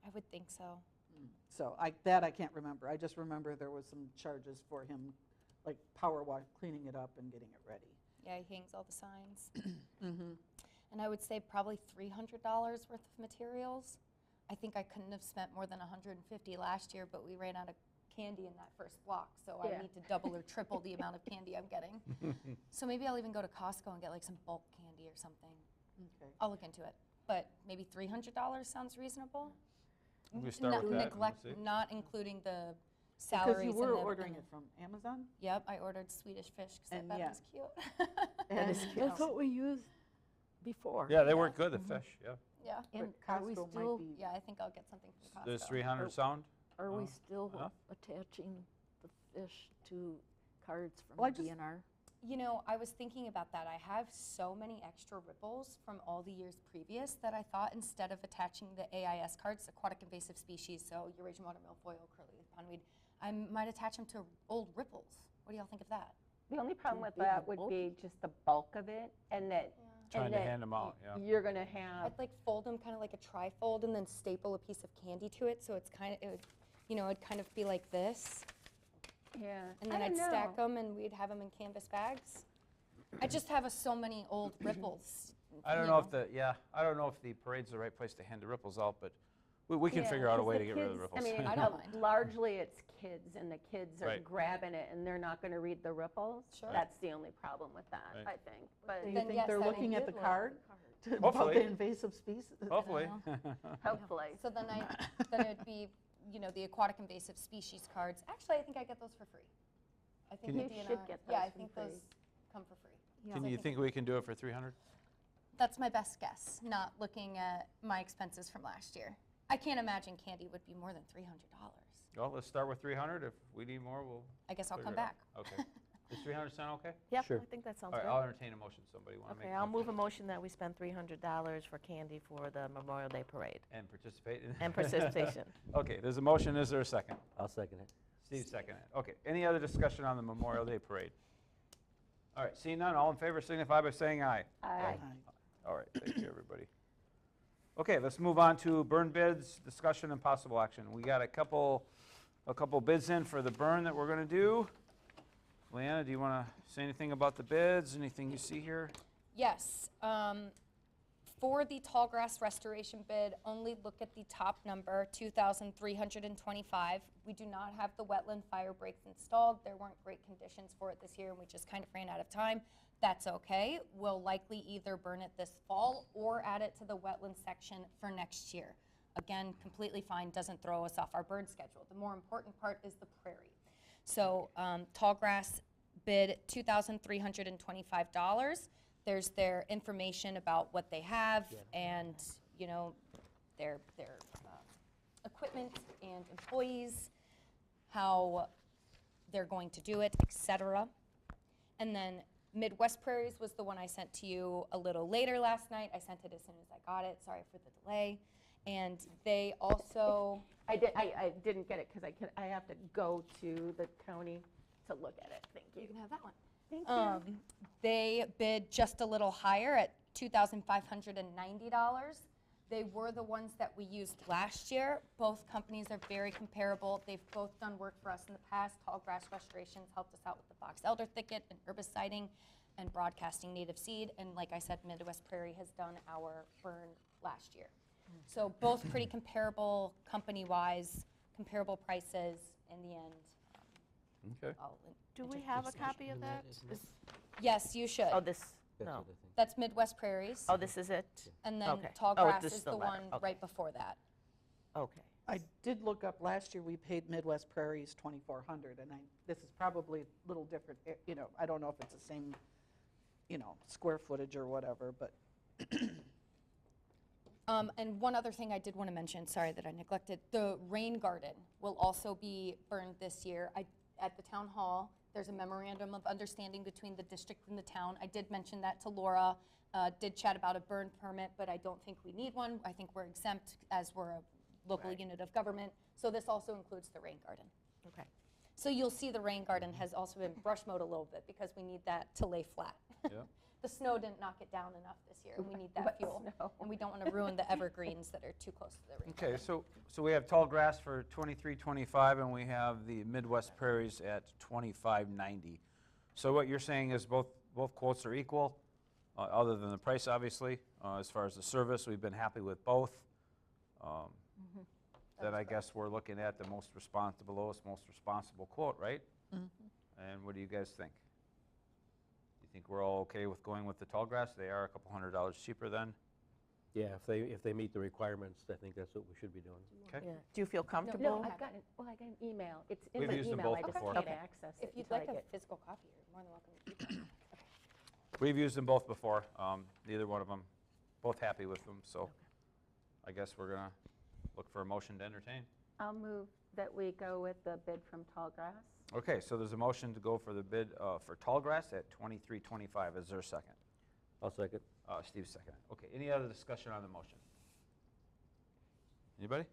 I would think so. so I can't remember. I just remember there was some charges for him, like power wash, cleaning it up and getting it ready. Yeah, he hangs all the signs. And I would say probably $300 worth of materials. I think I couldn't have spent more than $150 last year, but we ran out of candy in that first block, so Yeah. I need to double or triple the amount of candy I'm getting. So maybe I'll even go to Costco and get like some bulk candy or something. Okay. I'll look into it. But maybe $300 sounds reasonable? We start with that and we'll Neglect, see. not including the Because salaries. you and were the- ordering and it from Amazon? Yep, I ordered Swedish fish because I And thought yeah. it was cute. And, That's what we used before. Yeah, they work good, the fish, yeah. Yeah, And but are we Costco might still, be, yeah, I think I'll get something from Costco. Does 300 sound? are we Oh, still enough? attaching the fish to cards from Well, I just- DNR? You know, I was thinking about that. I have so many extra ripples from all the years previous that I thought instead of attaching the AIS cards, aquatic invasive species, so Eurasian water milfoil, curly pondweed, I might attach them to old ripples. What do y'all think of that? The only problem with big that and would bulky. be just the bulk of it, and that. Trying and to that hand 'em out, yeah. You're gonna have, I'd like fold them kind of like a trifold and then staple a piece of candy to it, so it's kind of, it'd kind of be like this. yeah. And I then I'd don't stack know. them and we'd have them in canvas bags. I just have so many old ripples. I don't you know if I don't know if the parade's the right place to hand the ripples out, but we can Yeah, figure out a 'cause way the to get rid of the kids- ripples. I mean, I don't mind. largely it's kids, and the kids are Right. grabbing it, and they're not gonna read the ripples. Sure. That's the only problem with that, Right. I think. But do you Then think yes, they're I looking at the did look card? About Hopefully. the invasive species? Hopefully. hopefully. So then it'd be, the aquatic invasive species cards. Actually, I think I get those for free. I think You the DNR should get Yeah, I those for think free. those come for free. Can So I you think we can do it for 300? That's my best guess, not looking at my expenses from last year. I can't imagine candy would be more than $300. Well, let's start with 300. If we need more, we'll I guess I'll figure come it out. back. Okay. Does 300 sound okay? Yep, Sure. I think that sounds All right, good. I'll entertain a motion. Somebody want to make Okay, a I'll motion move a motion that we spend $300 for candy for the Memorial Day Parade and participate? in- and participation. Okay, there's a motion. Is there a second? I'll second it. Steve seconded it. Okay, any other discussion on the Memorial Day Parade? All right, seeing none, all in favor signify by saying aye. Aye. All right, thank you, everybody. Okay, let's move on to burn bids, discussion and possible action. We got a couple bids in for the burn that we're gonna do. Leanna, do you wanna say anything about the bids, anything you see here? Yes. For the tall grass restoration bid, only look at the top number, 2,325. We do not have the wetland fire breaks installed. There weren't great conditions for it this year, and we just kind of ran out of time. That's okay. We'll likely either burn it this fall or add it to the wetland section for next year. Again, completely fine, doesn't throw us off our burn schedule. The more important part is the prairie. So tall grass bid $2,325. There's their information about what they have and, you know, their equipment and employees, how they're going to do it, etc. And then Midwest Prairies was the one I sent to you a little later last night. I sent it as soon as I got it. Sorry for the delay. And they also, I didn't get it because I have to go to the county to look at it. Thank you. you can have that one. Thank you. They bid just a little higher at $2,590. They were the ones that we used last year. Both companies are very comparable. They've both done work for us in the past. Tall grass restorations helped us out with the box elder thicket and herbiciding and broadcasting native seed. And like I said, Midwest Prairie has done our burn last year. So both pretty comparable company-wise, comparable prices in the end. Okay. Do we have a copy of that? Yes, you should. Oh, this, That's no. what I think. That's Midwest Prairies. Oh, this is it? And then Okay. Tall Oh, Grass this is is the the letter. one Okay. right before that. Okay. I did look up, last year we paid Midwest Prairies $2,400, and this is probably a little different, you know, I don't know if it's the same, you know, square footage or whatever, but And one other thing I did want to mention, sorry that I neglected, the rain garden will also be burned this year. At the town hall, there's a memorandum of understanding between the district and the town. I did mention that to Laura, did chat about a burn permit, but I don't think we need one. I think we're exempt as we're a local unit of government. So this also includes the rain garden. Okay. So you'll see the rain garden has also been brush mowed a little bit because we need that to lay flat. Yeah. The snow didn't knock it down enough this year, and we need that Wet fuel. snow. And we don't want to ruin the evergreens that are too close to the rain Okay, garden. so we have tall grass for 2325, and we have the Midwest Prairies at 2590. So what you're saying is both quotes are equal, other than the price, obviously. As far as the service, we've been happy with both. That I guess we're looking at the most lowest, most responsible quote, right? And what do you guys think? You think we're all okay with going with the tall grass? They are a couple $100 cheaper then. Yeah, if they meet the requirements, I think that's what we should be doing. Okay. Yeah. Do you feel No, comfortable? I got an email. It's in We've my used them email. both I just before. can't Okay. access it If you'd until I like a get. physical copy, you're more than welcome to keep it. We've used them both before. Neither one of them, both happy with them. So I guess we're gonna look for a motion to entertain. I'll move that we go with the bid from Tall Grass. Okay, so there's a motion to go for the bid for tall grass at $23.25. Is there a second? I'll second. Steve's second. Okay, any other discussion on the motion? Anybody?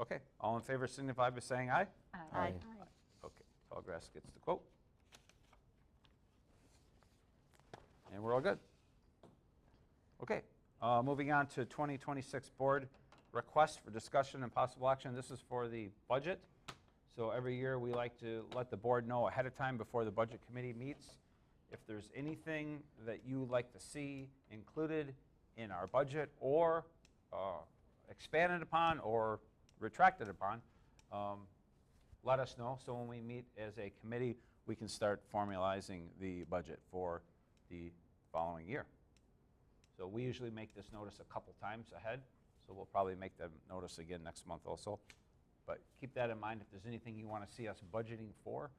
Okay, all in favor signify by saying aye. Aye. Okay, tall grass gets the quote. And we're all good. Okay, moving on to 2026 board request for discussion and possible action. This is for the budget. So every year we like to let the board know ahead of time before the budget committee meets if there's anything that you would like to see included in our budget or expanded upon or retracted upon, let us know. So when we meet as a committee, we can start formalizing the budget for the following year. So we usually make this notice a couple times ahead, so we'll probably make the notice again next month also. But keep that in mind. If there's anything you want to see us budgeting for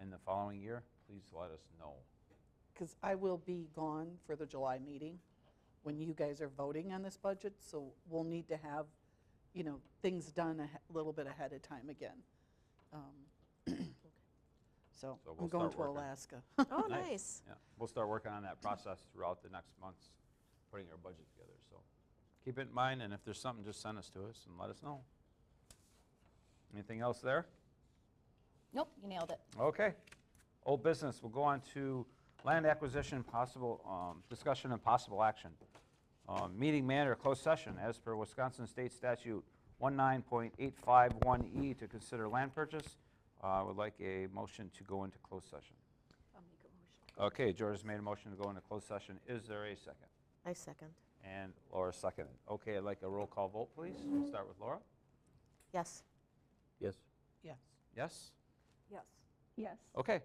in the following year, please let us know. because I will be gone for the July meeting when you guys are voting on this budget, so we'll need to have, you know, things done a little bit ahead of time again. So So I'm we'll going start to working. Alaska. Oh, nice. Yeah, we'll start working on that process throughout the next months, putting our budget together. So keep it in mind, and if there's something, just send us to us and let us know. Anything else there? Nope, you nailed it. Okay. Old business, we'll go on to land acquisition, possible discussion and possible action. Meeting manner, closed session, as per Wisconsin State Statute 19.851E to consider land purchase. I would like a motion to go into closed session. I'll make a motion. Okay, George has made a motion to go into closed session. Is there a second? I second. And Laura seconded. Okay, I'd like a roll call vote, please. We'll start with Laura. Yes. Yes. Yes. Yes? Yes. Yes. Okay,